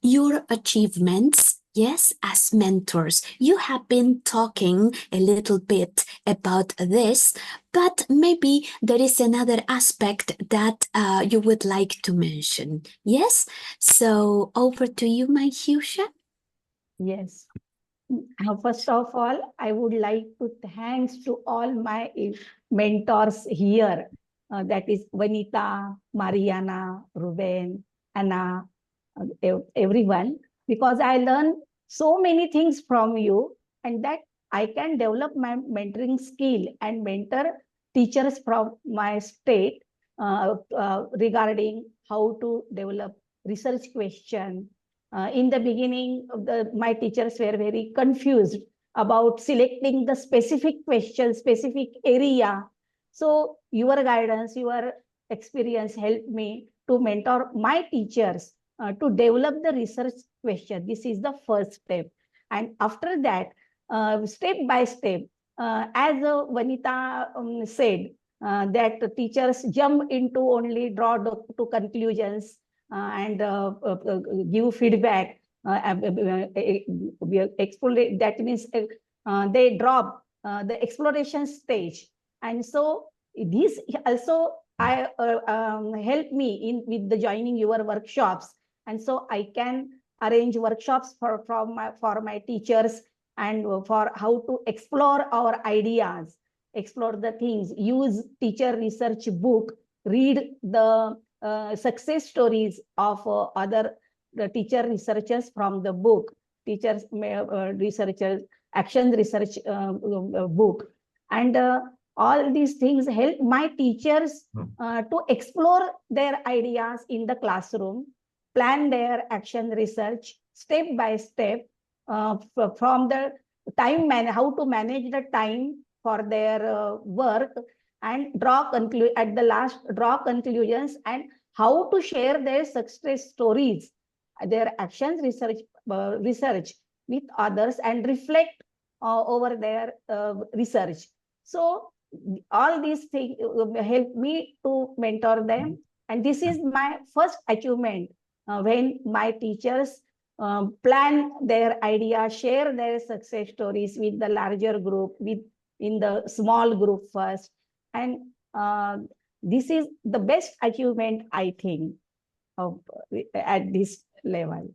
your achievements. Yes, as mentors, you have been talking a little bit about this, but maybe there is another aspect that you would like to mention. Yes, so over to you, my Husha. Yes. First of all, I would like to thanks to all my mentors here. That is Vanita, Mariana, Ruben, Anna, everyone, because I learned so many things from you, and that I can develop my mentoring skill and mentor teachers from my state regarding how to develop research question. In the beginning, my teachers were very confused about selecting the specific question, specific area. So your guidance, your experience helped me to mentor my teachers to develop the research question. This is the first step. And after that, step by step, as Vanita said, that teachers jump into only draw to conclusions and give feedback. Explore, that means they drop the exploration stage. And so this also help me with the joining your workshops. And so I can arrange workshops for my teachers and for how to explore our ideas, explore the things, use teacher research book, read the success stories of other teacher researchers from the book, teachers researchers, action research book. And all these things help my teachers to explore their ideas in the classroom, plan their action research step by step, from the time how to manage the time for their work, and draw conclusions, and how to share their success stories, their actions research with others, and reflect over their research. So all these things help me to mentor them. And this is my first achievement when my teachers plan their idea, share their success stories with the larger group, in the small group first. And this is the best achievement, I think, at this level.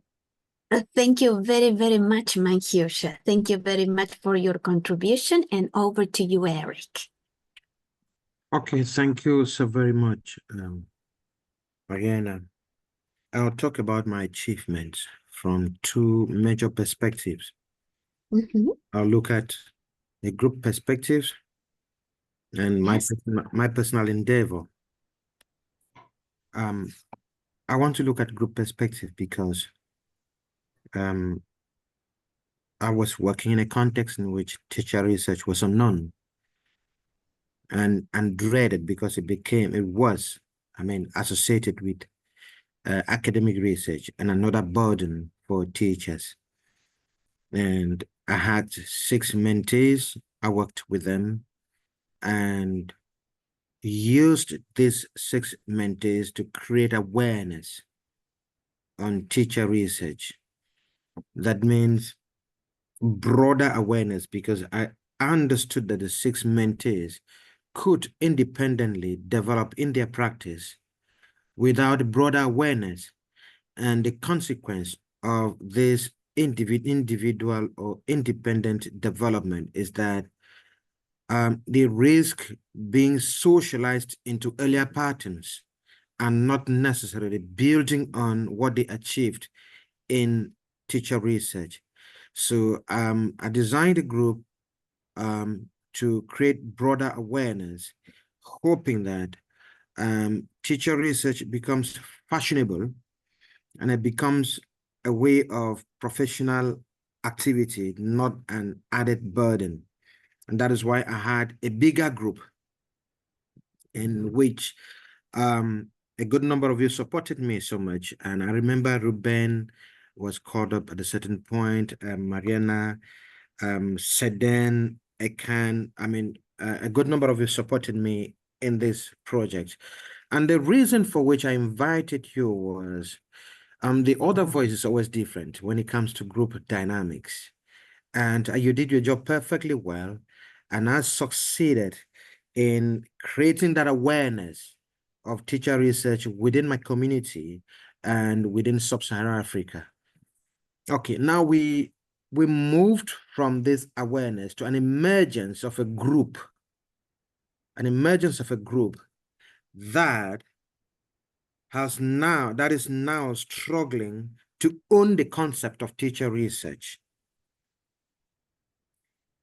Thank you very, very much, my Husha. Thank you very much for your contribution. And over to you, Eric. Okay, thank you so very much, Mariana. I'll talk about my achievements from two major perspectives. I'll look at the group perspectives and my personal endeavor. I want to look at group perspective because I was working in a context in which teacher research was unknown and dreaded because it was associated with academic research and another burden for teachers. And I had 6 mentees. I worked with them and used these 6 mentees to create awareness on teacher research. That means broader awareness, because I understood that the 6 mentees could independently develop in their practice without broader awareness. And the consequence of this individual or independent development is that they risk being socialized into earlier patterns and not necessarily building on what they achieved in teacher research. So I designed a group to create broader awareness, hoping that teacher research becomes fashionable and it becomes a way of professional activity, not an added burden. And that is why I had a bigger group in which a good number of you supported me so much. And I remember Ruben was caught up at a certain point, Mariana, Seden, Ekan, a good number of you supported me in this project. And the reason for which I invited you was the other voice is always different when it comes to group dynamics. And you did your job perfectly well. And I succeeded in creating that awareness of teacher research within my community and within sub-Saharan Africa. Okay, now we moved from this awareness to an emergence of a group, that is now struggling to own the concept of teacher research.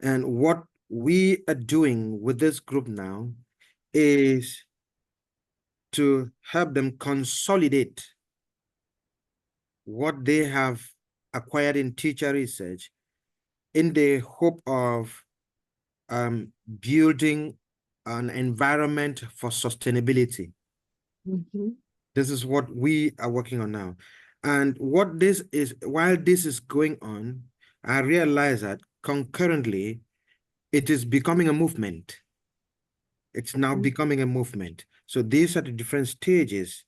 And what we are doing with this group now is to help them consolidate what they have acquired in teacher research in the hope of building an environment for sustainability. Mm-hmm. This is what we are working on now. And what this is, while this is going on, I realize that concurrently, it is becoming a movement. It's now becoming a movement. So these are the different stages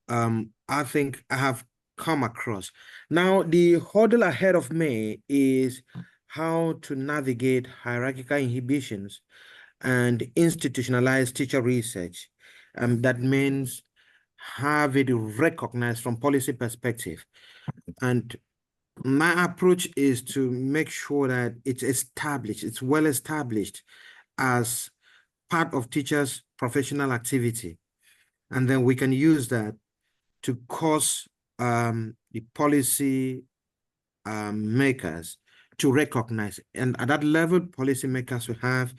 I think I have come across. Now, the hurdle ahead of me is how to navigate hierarchical inhibitions and institutionalize teacher research. That means have it recognized from policy perspective. And my approach is to make sure that it's well established as part of teachers' professional activity. And then we can use that to cause the policy makers to recognize. And at that level, policy makers will have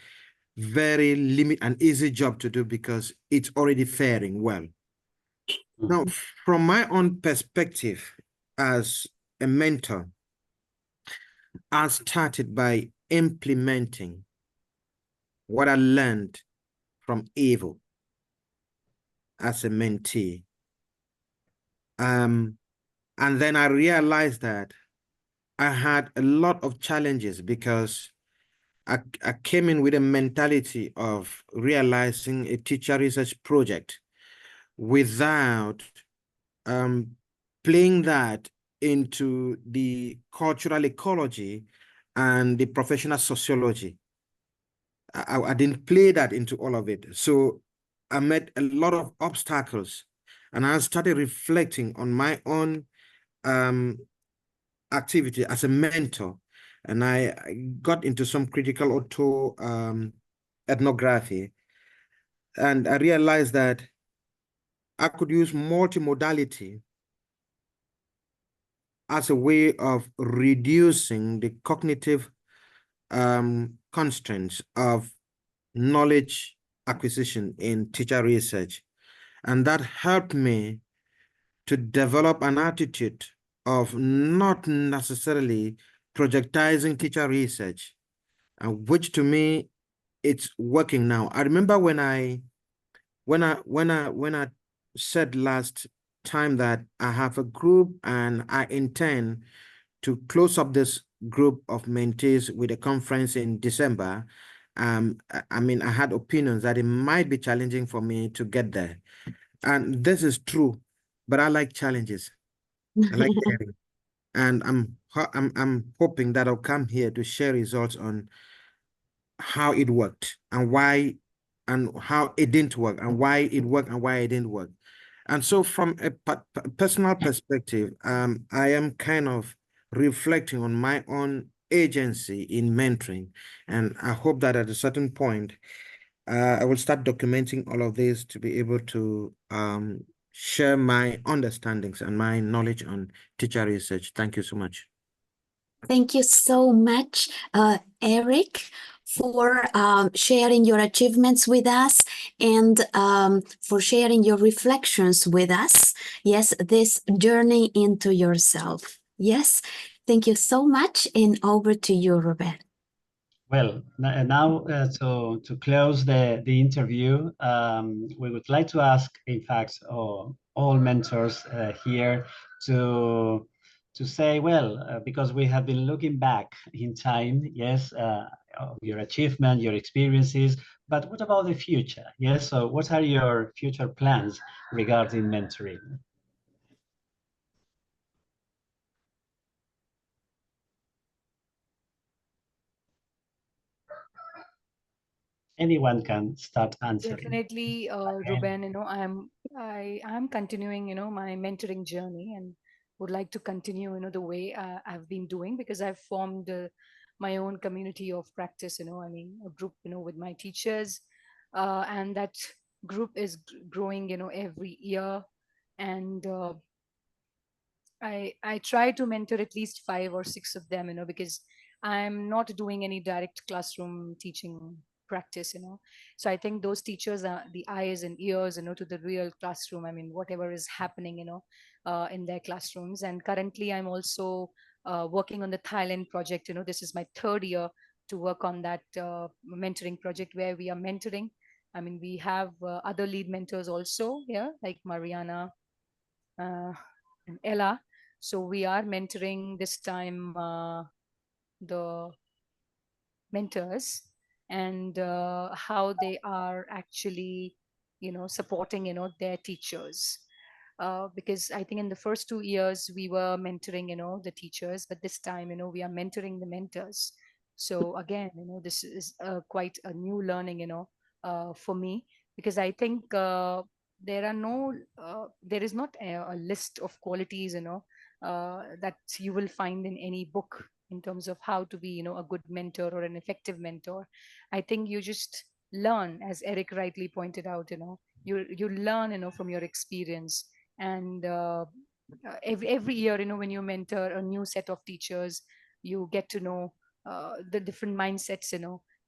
very an easy job to do because it's already faring well. Now, from my own perspective as a mentor, I started by implementing what I learned from EVO as a mentee. And then I realized that I had a lot of challenges because I came in with a mentality of realizing a teacher research project without playing that into the cultural ecology and the professional sociology. I didn't play that into all of it. So I met a lot of obstacles and I started reflecting on my own activity as a mentor. And I got into some critical auto ethnography. And I realized that I could use multimodality as a way of reducing the cognitive constraints of knowledge acquisition in teacher research. And that helped me to develop an attitude of not necessarily projectizing teacher research, which to me, it's working now. I remember when I said last time that I have a group and I intend to close up this group of mentees with a conference in December. I mean, I had opinions that it might be challenging for me to get there. And this is true, but I like challenges. I like learning. And I'm hoping that I'll come here to share results on how it worked and why, and how it didn't work, and why it worked and why it didn't work. And so from a personal perspective, I am kind of reflecting on my own agency in mentoring. And I hope that at a certain point, I will start documenting all of this to be able to share my understandings and my knowledge on teacher research. Thank you so much. Thank you so much, Eric, for sharing your achievements with us and for sharing your reflections with us. Yes, this journey into yourself. Yes, thank you so much, and over to you, Ruben. Well, now to close the interview, we would like to ask, in fact, all mentors here to say, well, because we have been looking back in time, yes, your achievement, your experiences, but what about the future? Yes, so what are your future plans regarding mentoring? Anyone can start answering. Definitely, Ruben, I am continuing, my mentoring journey, and would like to continue, the way I've been doing, because I've formed my own community of practice, I mean, a group, with my teachers, and that group is growing, every year. And I try to mentor at least 5 or 6 of them, because I'm not doing any direct classroom teaching practice, So I think those teachers are the eyes and ears, to the real classroom. I mean, whatever is happening, in their classrooms. And currently, I'm also working on the Thailand project. This is my 3rd year to work on that mentoring project, where we are mentoring. I mean, we have other lead mentors also here, like Mariana and Ella. So we are mentoring this time the mentors, and how they are actually, supporting, their teachers. Because I think in the first 2 years we were mentoring, the teachers, but this time, we are mentoring the mentors. So again, this is quite a new learning, for me, because I think there is not a list of qualities, that you will find in any book in terms of how to be, a good mentor or an effective mentor. I think you just learn, as Eric rightly pointed out, you learn, from your experience. And every year, when you mentor a new set of teachers, you get to know the different mindsets,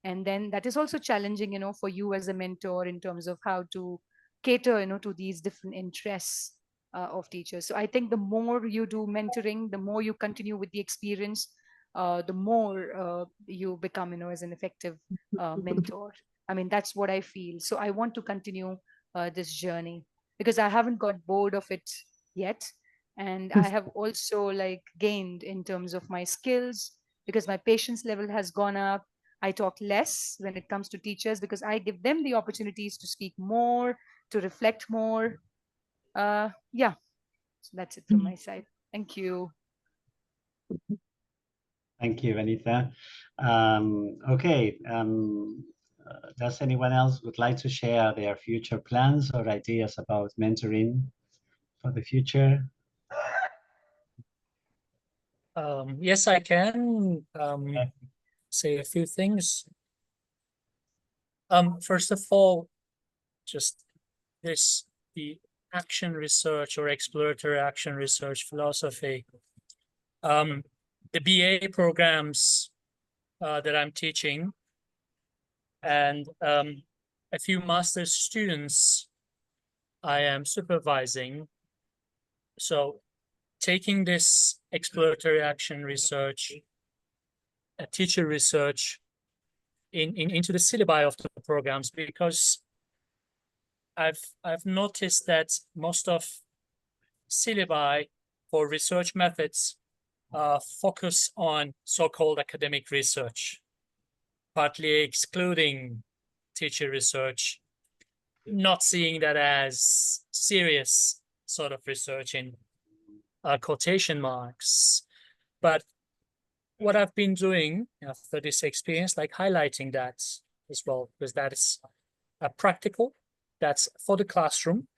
and then that is also challenging, for you as a mentor, in terms of how to cater, to these different interests of teachers. So I think the more you do mentoring, the more you continue with the experience, the more you become, as an effective mentor. I mean, that's what I feel. So I want to continue this journey, because I haven't got bored of it yet. And I have also gained in terms of my skills, because my patience level has gone up. I talk less when it comes to teachers, because I give them the opportunities to speak more, to reflect more. Yeah, so that's it from my side. Thank you. Thank you, Anita. Okay, does anyone else would like to share their future plans or ideas about mentoring for the future? Yes, I can say a few things. First of all, just the action research or exploratory action research philosophy. The BA programs that I'm teaching, and a few master's students I am supervising. So taking this exploratory action research, teacher research into the syllabi of the programs, because I've noticed that most of syllabi for research methods focus on so-called academic research, partly excluding teacher research, not seeing that as serious sort of research in quotation marks. But what I've been doing after this experience, like highlighting that as well, because that is practical, that's for the classroom,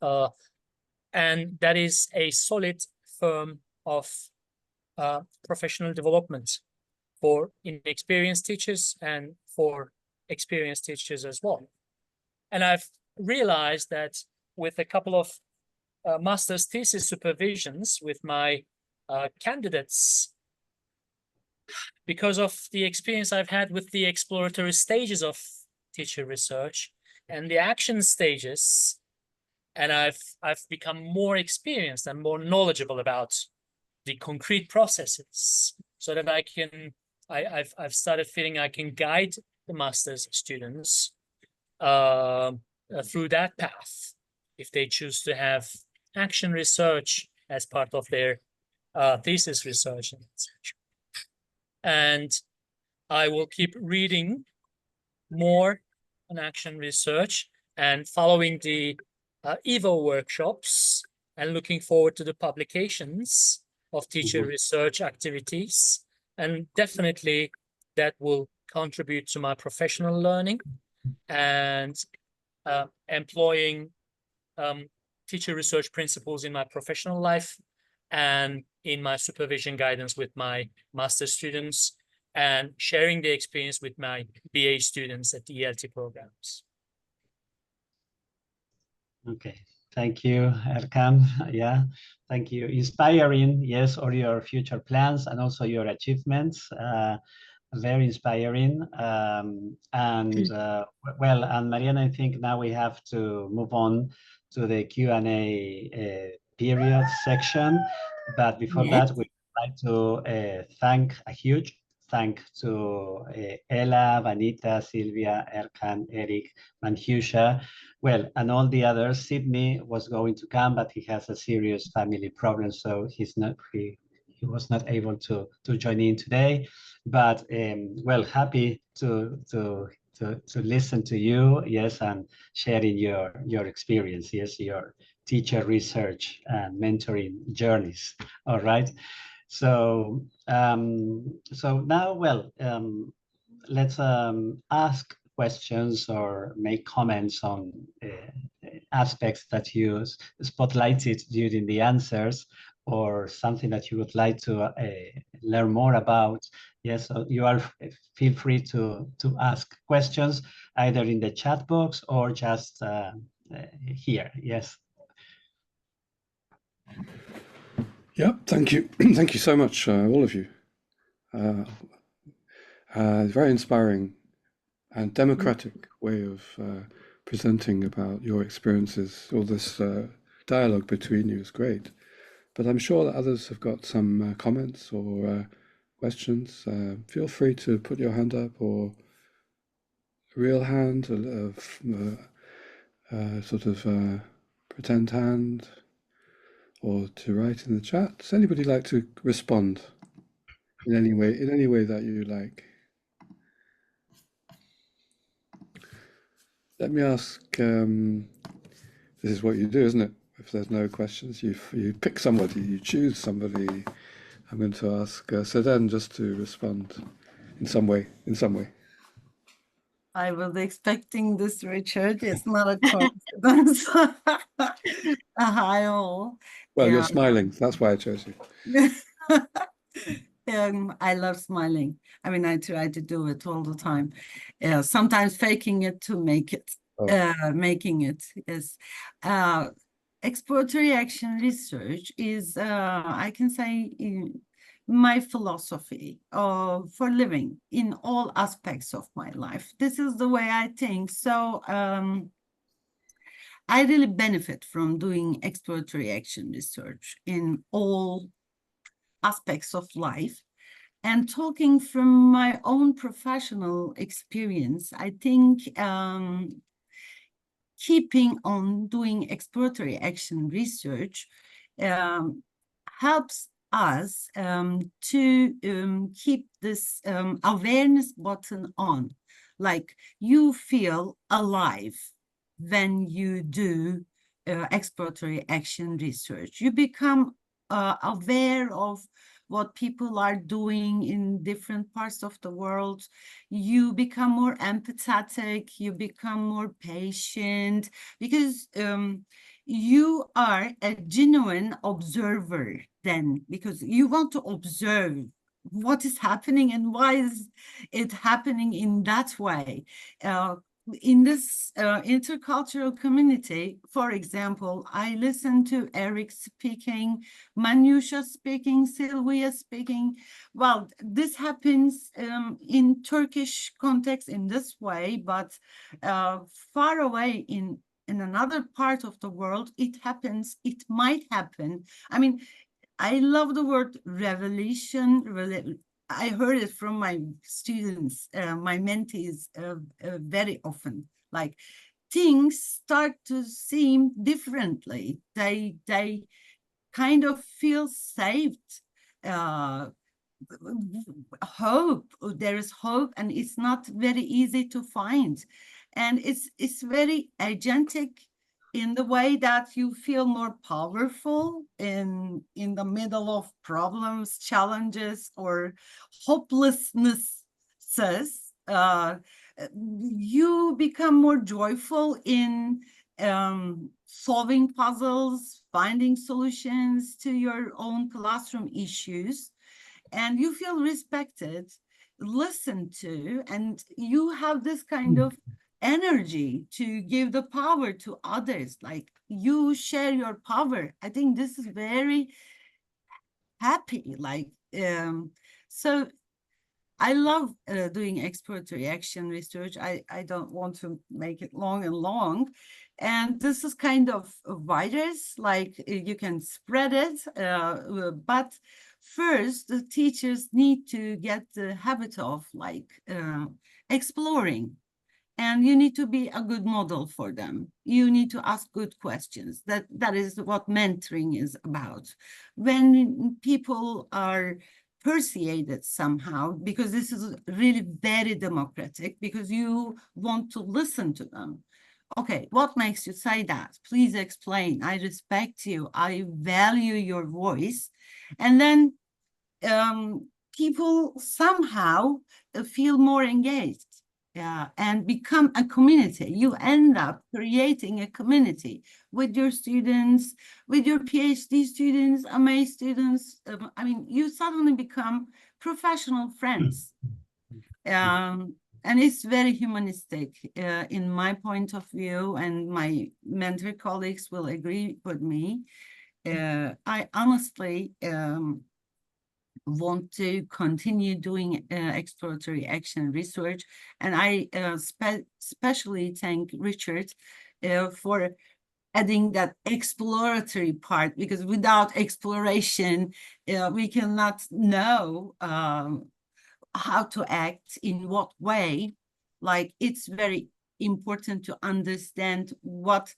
and that is a solid form of professional development for inexperienced teachers and for experienced teachers as well. And I've realized that with a couple of master's thesis supervisions with my candidates, because of the experience I've had with the exploratory stages of teacher research and the action stages, and I've become more experienced and more knowledgeable about the concrete processes, so that I've started feeling I can guide the master's students through that path if they choose to have action research as part of their thesis research. And I will keep reading more on action research and following the EVO workshops and looking forward to the publications of teacher research activities. And definitely that will contribute to my professional learning and employing teacher research principles in my professional life and in my supervision guidance with my master students, and sharing the experience with my BA students at the ELT programs. Okay, thank you, Erkan. Yeah, thank you. Inspiring, yes, all your future plans and also your achievements. Very inspiring. Well, and Mariana, I think now we have to move on to the Q&A period section. But before that, we'd like to thank a huge thank to Ella, Vanita, Sylvia, Erkan, Eric, Manhusha, well, and all the others. Sydney was going to come, but he has a serious family problem, so he was not able to join in today. But well, happy to listen to you, yes, and sharing your experience, yes, your teacher research and mentoring journeys. All right. So now, well, let's ask questions or make comments on aspects that you spotlighted during the answers, or something that you would like to learn more about. Yes, so you are feel free to ask questions either in the chat box or just here. Yes. Yeah, thank you. Thank you so much, all of you. Very inspiring and democratic way of presenting about your experiences. All this dialogue between you is great. But I'm sure that others have got some comments or questions. Feel free to put your hand up, or real hand, sort of pretend hand, or to write in the chat. Does anybody like to respond in any way that you like? Let me ask, this is what you do, isn't it? If there's no questions, you pick somebody, you choose somebody. I'm going to ask Sedan just to respond in some way. I was expecting this, Richard. It's not a coincidence. Hi all. Well, you're smiling. That's why I chose you. I love smiling. I mean, I try to do it all the time. Sometimes faking it to make it. Making it is. Exploratory action research is, I can say, my philosophy for living in all aspects of my life. This is the way I think. So I really benefit from doing exploratory action research in all aspects of life. And talking from my own professional experience, I think keeping on doing exploratory action research helps us to keep this awareness button on. Like, you feel alive when you do exploratory action research. You become aware of what people are doing in different parts of the world. You become more empathetic, you become more patient, because you are a genuine observer then, because you want to observe what is happening and why is it happening in that way. In this intercultural community, for example, I listen to Eric speaking, Manusha speaking, Sylvia speaking. Well, this happens in Turkish context in this way, but far away in another part of the world, it happens, it might happen. I mean, I love the word revelation. I heard it from my students, my mentees, very often. Like, things start to seem differently. They kind of feel saved. Hope, there is hope, and it's not very easy to find. And it's very agentic in the way that you feel more powerful in the middle of problems, challenges, or hopelessnesses. You become more joyful in solving puzzles, finding solutions to your own classroom issues, and you feel respected, listened to, and you have this kind of energy to give the power to others. Like, you share your power. I think this is very happy. Like, so I love doing exploratory action research. I don't want to make it long and long. And this is kind of a virus, like you can spread it, but first the teachers need to get the habit of like exploring. And you need to be a good model for them. You need to ask good questions. That is what mentoring is about. When people are persuaded somehow, because this is really very democratic, because you want to listen to them. Okay, what makes you say that? Please explain. I respect you. I value your voice. And then people somehow feel more engaged. And become a community. You end up creating a community with your students, with your PhD students, MA students. I mean, you suddenly become professional friends. And it's very humanistic in my point of view, and my mentor colleagues will agree with me. I honestly want to continue doing exploratory action research. And I especially thank Richard for adding that exploratory part, because without exploration, we cannot know how to act, in what way. Like, it's very important to understand what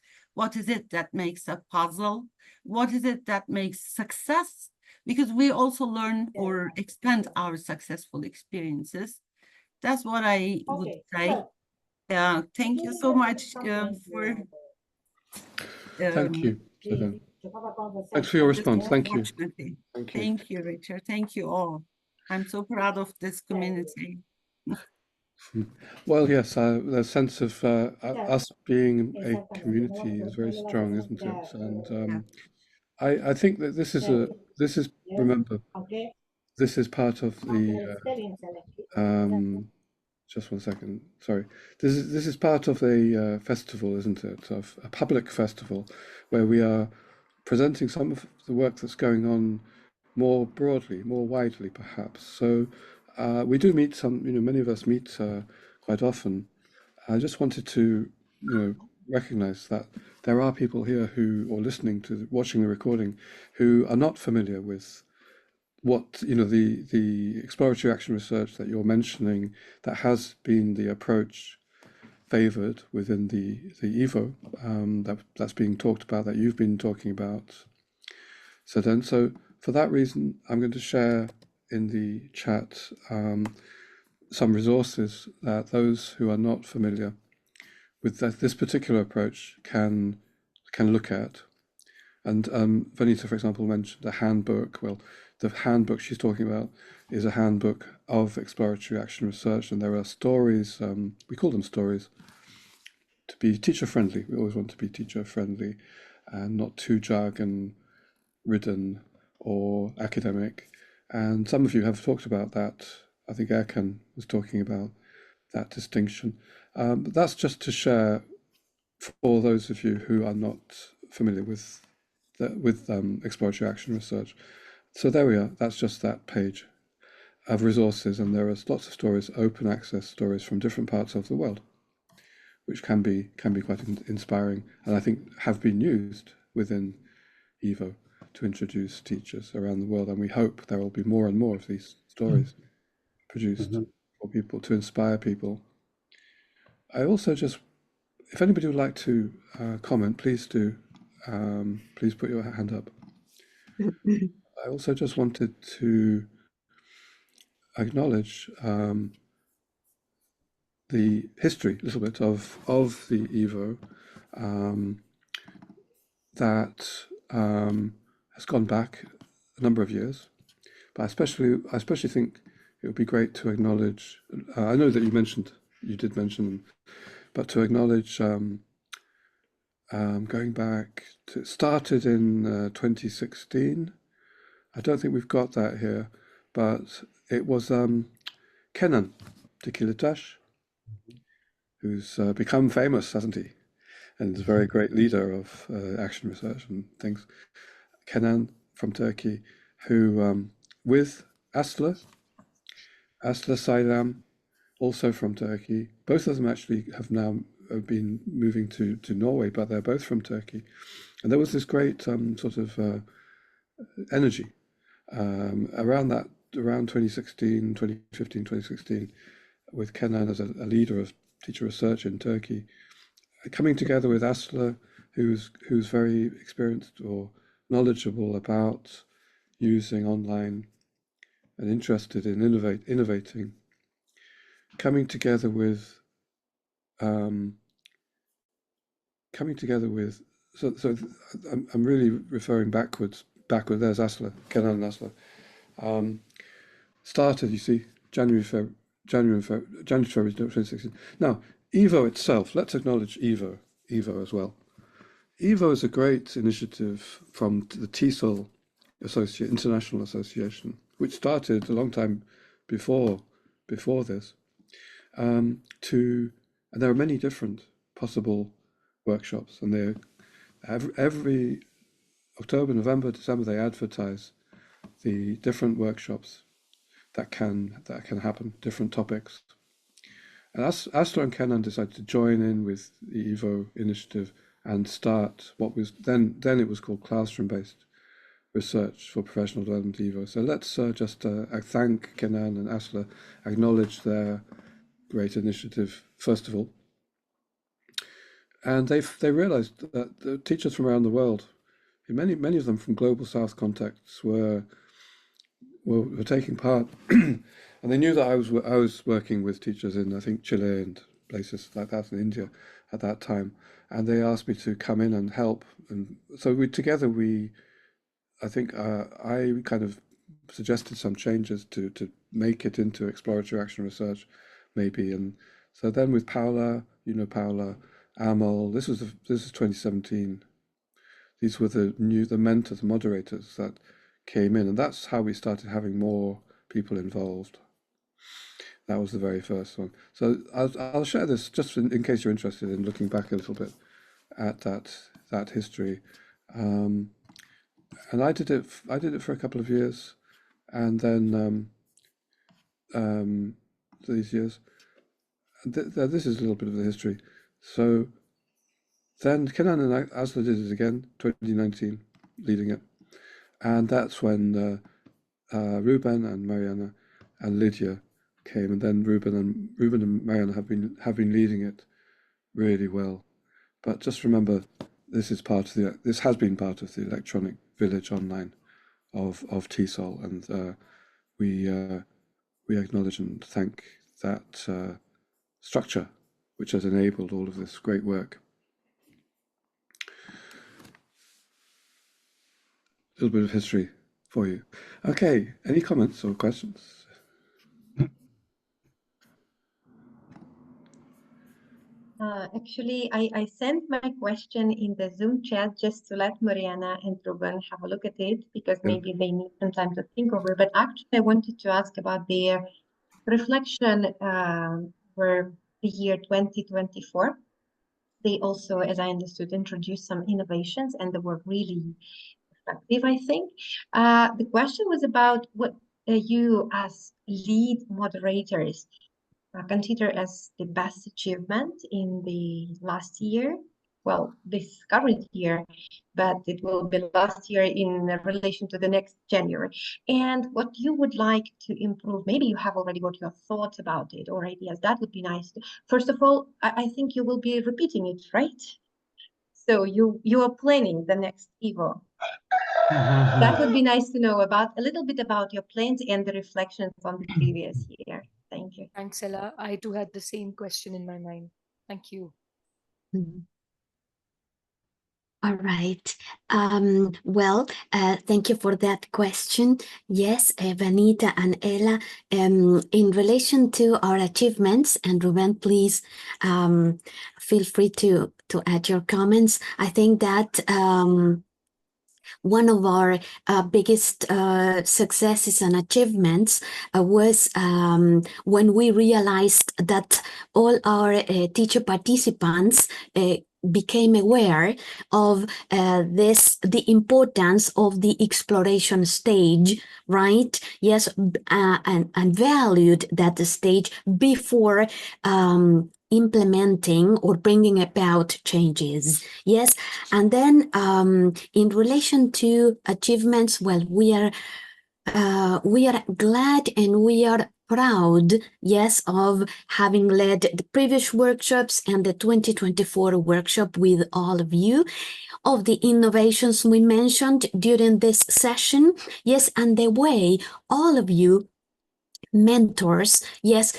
is it that makes a puzzle, what is it that makes success, because we also learn or expand our successful experiences. That's what I would say. Thank you so much for thank you, Ruben. Thanks for your response. Thank you. Thank you, Richard. Thank you all. I'm so proud of this community. Well, yes, the sense of us being a community is very strong, isn't it? And I think that this is remember, this is part of the just one second, sorry. This is part of a festival, isn't it? Of a public festival where we are presenting some of the work that's going on more broadly, more widely, perhaps. So we do meet many of us meet quite often. I just wanted to, recognize that there are people here who, or listening to, watching the recording, who are not familiar with what, you know, the exploratory action research that you're mentioning, that has been the approach favored within the EVO, that's being talked about, that you've been talking about. So for that reason, I'm going to share in the chat some resources that those who are not familiar with this particular approach can look at. And Vanita, for example, mentioned the handbook. Well, the handbook she's talking about is a handbook of exploratory action research, and there are stories, we call them stories, to be teacher-friendly. We always want to be teacher-friendly and not too jargon-ridden or academic. And some of you have talked about that. I think Erkan was talking about that distinction. But that's just to share for those of you who are not familiar with exploratory action research. So there we are. That's just that page of resources, and there are lots of stories, open access stories from different parts of the world, which can be quite inspiring, and I think have been used within EVO to introduce teachers around the world. And we hope there will be more and more of these stories produced for people, to inspire people. I also just, if anybody would like to comment, please do. Please put your hand up. I also just wanted to acknowledge the history a little bit of the EVO that has gone back a number of years. But I especially think it would be great to acknowledge, I know that you did mention them, but to acknowledge going back to, started in 2016. I don't think we've got that here, but it was Kenan Tikilitash, who's become famous, hasn't he? And is a very great leader of action research and things. Kenan from Turkey, who with Aslı Saylam, also from Turkey. Both of them actually have now been moving to Norway, but they're both from Turkey. And there was this great sort of energy around 2016, 2015, 2016, with Kenan as a leader of teacher research in Turkey, coming together with Aslı, who's very experienced or knowledgeable about using online and interested in innovating, coming together with so I'm really referring backward. There's Aslı, Kenan and Aslı. Started, you see, January, February 2016. Now, EVO itself, let's acknowledge EVO as well. EVO is a great initiative from the TESOL International Association, which started a long time before this. And there are many different possible workshops, and every October, November, December they advertise the different workshops that can happen, different topics. And Aslı and Kenan decided to join in with the EVO initiative and start what was then it was called classroom-based research for professional development EVO. So let's just thank Kenan and Aslı, acknowledge their great initiative first of all. And they realized that the teachers from around the world, many of them from global South contexts, were taking part, and they knew that I was working with teachers in, I think, Chile and places like that, in India at that time, and they asked me to come in and help. And so I think I kind of suggested some changes to make it into exploratory action research, maybe. And so then with Paula, Amal, this is 2017. These were the mentors, the moderators that came in, and that's how we started having more people involved. That was the very first one. So I'll share this just in case you're interested in looking back a little bit at that history. And I did it for a couple of years, and then these years. This is a little bit of the history. So Then Kenan and Asla did it again, 2019, leading it. And that's when Ruben and Mariana and Lydia came, and then Ruben and Mariana have been leading it really well. But just remember, this has been part of the electronic village online of TESOL, and we acknowledge and thank that structure which has enabled all of this great work. A little bit of history for you. Okay, any comments or questions? Actually, I sent my question in the Zoom chat just to let Mariana and Ruben have a look at it, because maybe they need some time to think over it. But actually, I wanted to ask about their reflection for the year 2024. They also, as I understood, introduced some innovations, and they were really effective, I think. The question was about what you as lead moderators consider as the best achievement in the last year. Well, this current year, but it will be last year in relation to the next January. And what you would like to improve, maybe you have already got your thoughts about it or ideas, that would be nice. First of all, I think you will be repeating it, right? So you are planning the next EVO. That would be nice to know about a little bit about your plans and the reflections on the previous year. Thank you. Thanks, Ella. I too had the same question in my mind. Thank you. All right. Well, thank you for that question. Yes, Vanita and Ella, in relation to our achievements, and Ruben, please feel free to add your comments. I think that one of our biggest successes and achievements was when we realized that all our teacher participants became aware of the importance of the exploration stage, right? Yes, and valued that stage before implementing or bringing about changes. Yes, and then in relation to achievements, well, we are glad and we are proud, yes, of having led the previous workshops and the 2024 workshop with all of you, of the innovations we mentioned during this session, yes, and the way all of you mentors, yes,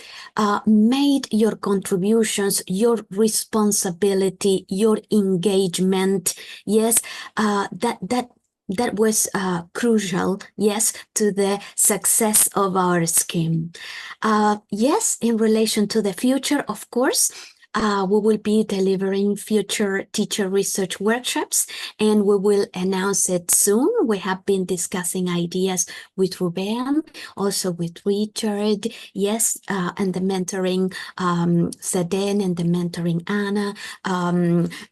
made your contributions, your responsibility, your engagement, yes, that was crucial, yes, to the success of our scheme. Yes, in relation to the future, of course, we will be delivering future teacher research workshops, and we will announce it soon. We have been discussing ideas with Ruben, also with Richard, yes, and the mentoring Zeden and the mentoring Anna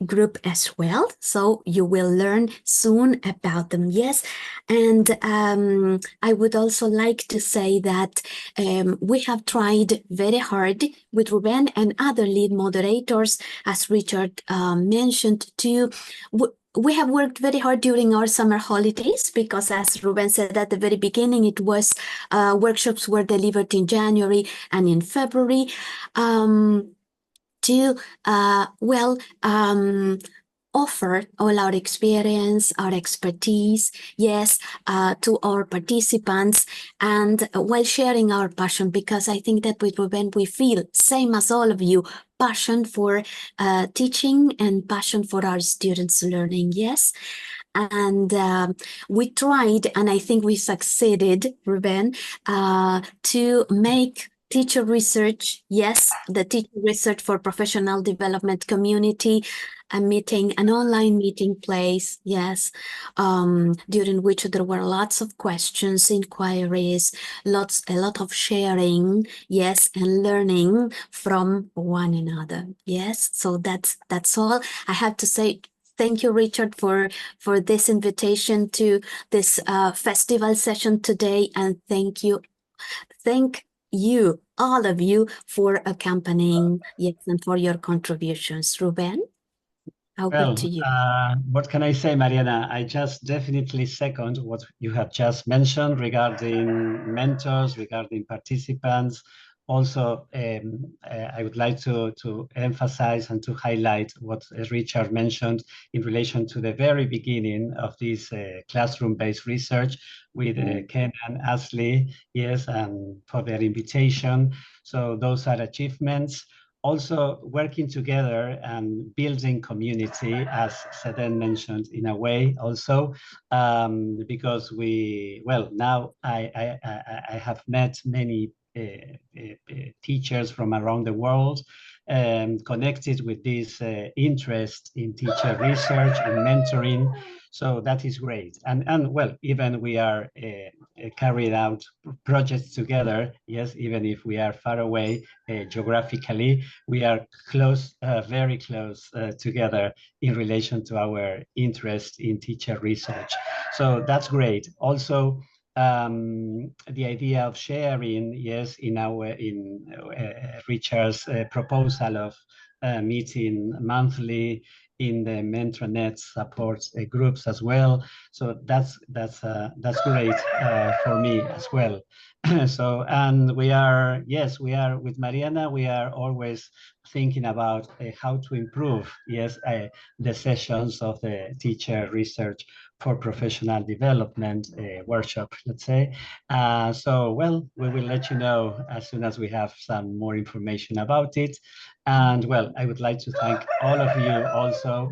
group as well. So you will learn soon about them, yes. And I would also like to say that we have tried very hard with Ruben and other lead moderators, as Richard mentioned too. We have worked very hard during our summer holidays because, as Ruben said at the very beginning, it was workshops were delivered in January and in February to, offer all our experience, our expertise, yes, to our participants, and while sharing our passion, because I think that with Ruben we feel, same as all of you, passion for teaching and passion for our students' learning, yes. And we tried, and I think we succeeded, Ruben, to make teacher research, yes, the teacher research for professional development community, an online meeting place, yes, during which there were lots of questions, inquiries, a lot of sharing, yes, and learning from one another, yes. So that's all I have to say. Thank you, Richard, for this invitation to this festival session today, and thank you, all of you, for accompanying, yes, and for your contributions. Ruben? Over to you. What can I say, Mariana? I just definitely second what you have just mentioned regarding mentors, regarding participants. Also, I would like to emphasize and to highlight what Richard mentioned in relation to the very beginning of this classroom-based research with Ken and Ashley, yes, and for their invitation. So those are achievements. Also working together and building community, as Seden mentioned, in a way also, because now I have met many teachers from around the world, connected with this interest in teacher research and mentoring. So that is great. And well, even we are carried out projects together, yes, even if we are far away geographically, we are close, very close together in relation to our interest in teacher research. So that's great. Also, the idea of sharing, yes, in Richard's proposal of meeting monthly in the mentornet support groups as well. So that's great for me as well. So, and we are with Mariana, we are always thinking about how to improve, yes, the sessions of the teacher research for professional development workshop, let's say. So, well, we will let you know as soon as we have some more information about it. And well, I would like to thank all of you also,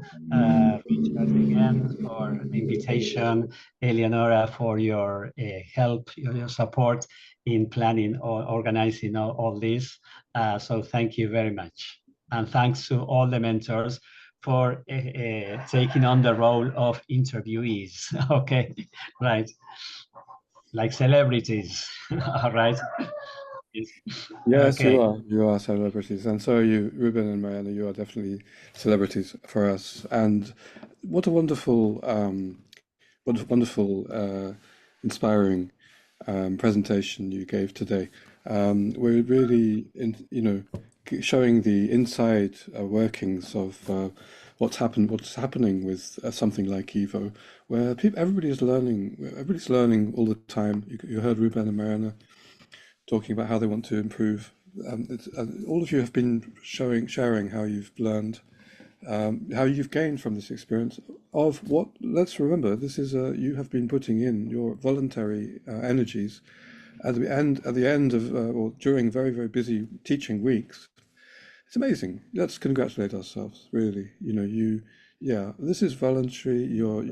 Richard again for the invitation, Eleonora for your help, your support in planning or organizing all this. So thank you very much. And thanks to all the mentors for taking on the role of interviewees. Okay, right. Like celebrities, all right? Yes, Okay. you are celebrities. And so are you, Ruben and Mariana, you are definitely celebrities for us. And what a wonderful, inspiring presentation you gave today. We're really, showing the inside workings of what's happening with something like EVO, where everybody's learning all the time. You heard Ruben and Mariana talking about how they want to improve. All of you have been sharing how you've learned, how you've gained from this experience of what. Let's remember, this is you have been putting in your voluntary energies at the end of or during very, very busy teaching weeks. It's amazing. Let's congratulate ourselves, really. This is voluntary. You're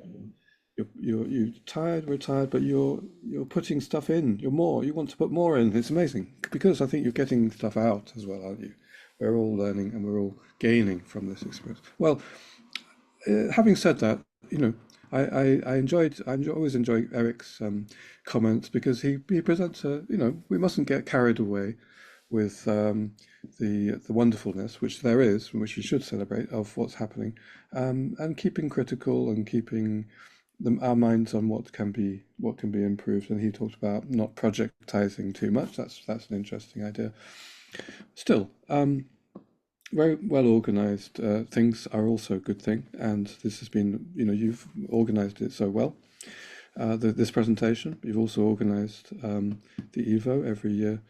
tired, we're tired, but you're putting stuff in. You want to put more in. It's amazing, because I think you're getting stuff out as well, aren't you? We're all learning and we're all gaining from this experience. Well, having said that, I always enjoy Eric's comments, because he presents we mustn't get carried away with the wonderfulness, which there is, which we should celebrate, of what's happening, and keeping critical and keeping our minds on what can be improved. And he talked about not projectizing too much. That's an interesting idea. Still, very well organized things are also a good thing, and this has been, you've organized it so well. This presentation, you've also organized the EVO every year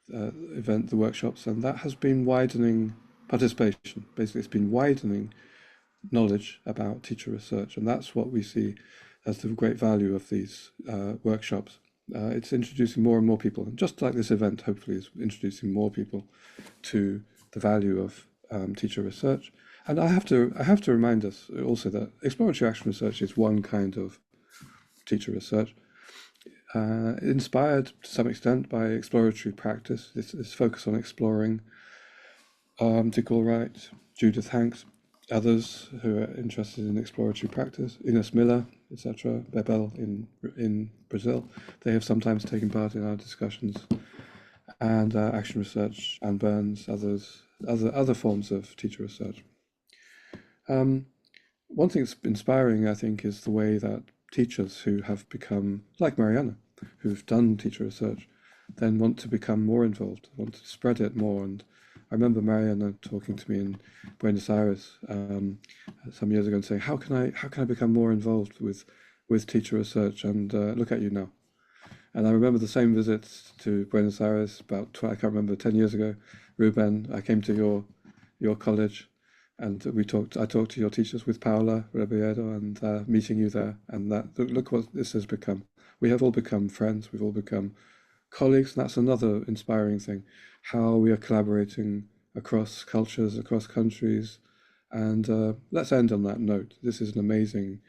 event, the workshops, and that has been widening participation. Basically, it's been widening knowledge about teacher research, and that's what we see as the great value of these workshops. It's introducing more and more people, and just like this event, hopefully, is introducing more people to the value of teacher research. And I have to remind us also that exploratory action research is one kind of teacher research, inspired to some extent by exploratory practice. This focus on exploring. Dick Allwright, Judith Hanks, others who are interested in exploratory practice, Ines Miller, etc., Bebel in Brazil, they have sometimes taken part in our discussions, and action research, Anne Burns, other forms of teacher research. One thing that's inspiring, I think, is the way that teachers who have become, like Mariana, who've done teacher research, then want to become more involved, want to spread it more, and I remember Mariana talking to me in Buenos Aires some years ago and saying, how can I become more involved with teacher research? And look at you now. And I remember the same visits to Buenos Aires about, I can't remember, 10 years ago. Ruben, I came to your college, and I talked to your teachers with Paula Rebiedo, and meeting you there. And look what this has become. We have all become friends. We've all become colleagues, and that's another inspiring thing. How we are collaborating across cultures, across countries. And let's end on that note. This is an amazing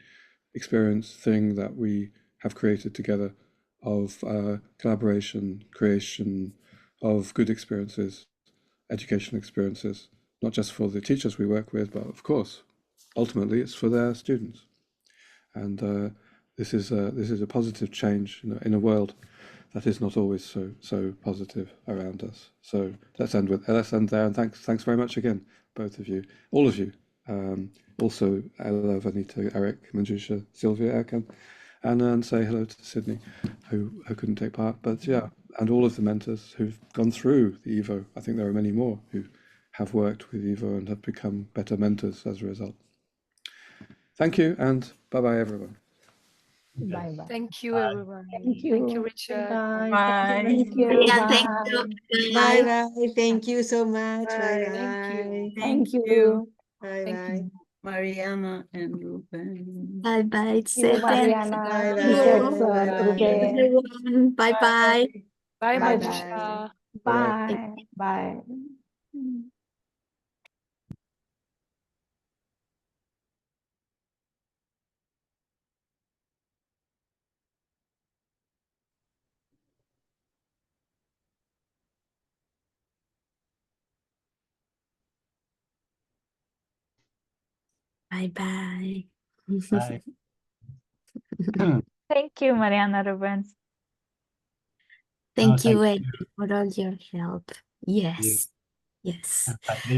experience thing that we have created together, of collaboration, creation of good experiences, educational experiences, not just for the teachers we work with, but of course, ultimately it's for their students. And this is a positive change, in a world that is not always so positive around us. So let's end there, and thanks very much again, both of you, all of you. Also Ella, Vanita, Eric, Manjusha, Sylvia, Erkan, and say hello to Sydney, who couldn't take part. But yeah, and all of the mentors who've gone through the EVO. I think there are many more who have worked with EVO and have become better mentors as a result. Thank you, and bye-bye, everyone. Bye-bye. Thank you, everyone. Thank you. Thank you, Richard. Bye. Thank you. Yeah, thank you. Bye bye. Thank you so much. Bye bye. Thank you. Thank you. Bye Thank bye. Mariana and Ruben. Bye bye. Thank you, Mariana. Bye Richard, bye. sir, Ruben. Bye bye. Bye, Bye Manjusha. Bye. Bye. Bye bye. Bye. Thank you, Mariana, Ruben. Thank you, thank Amy, for all your help. Yes. Yes. Patricia.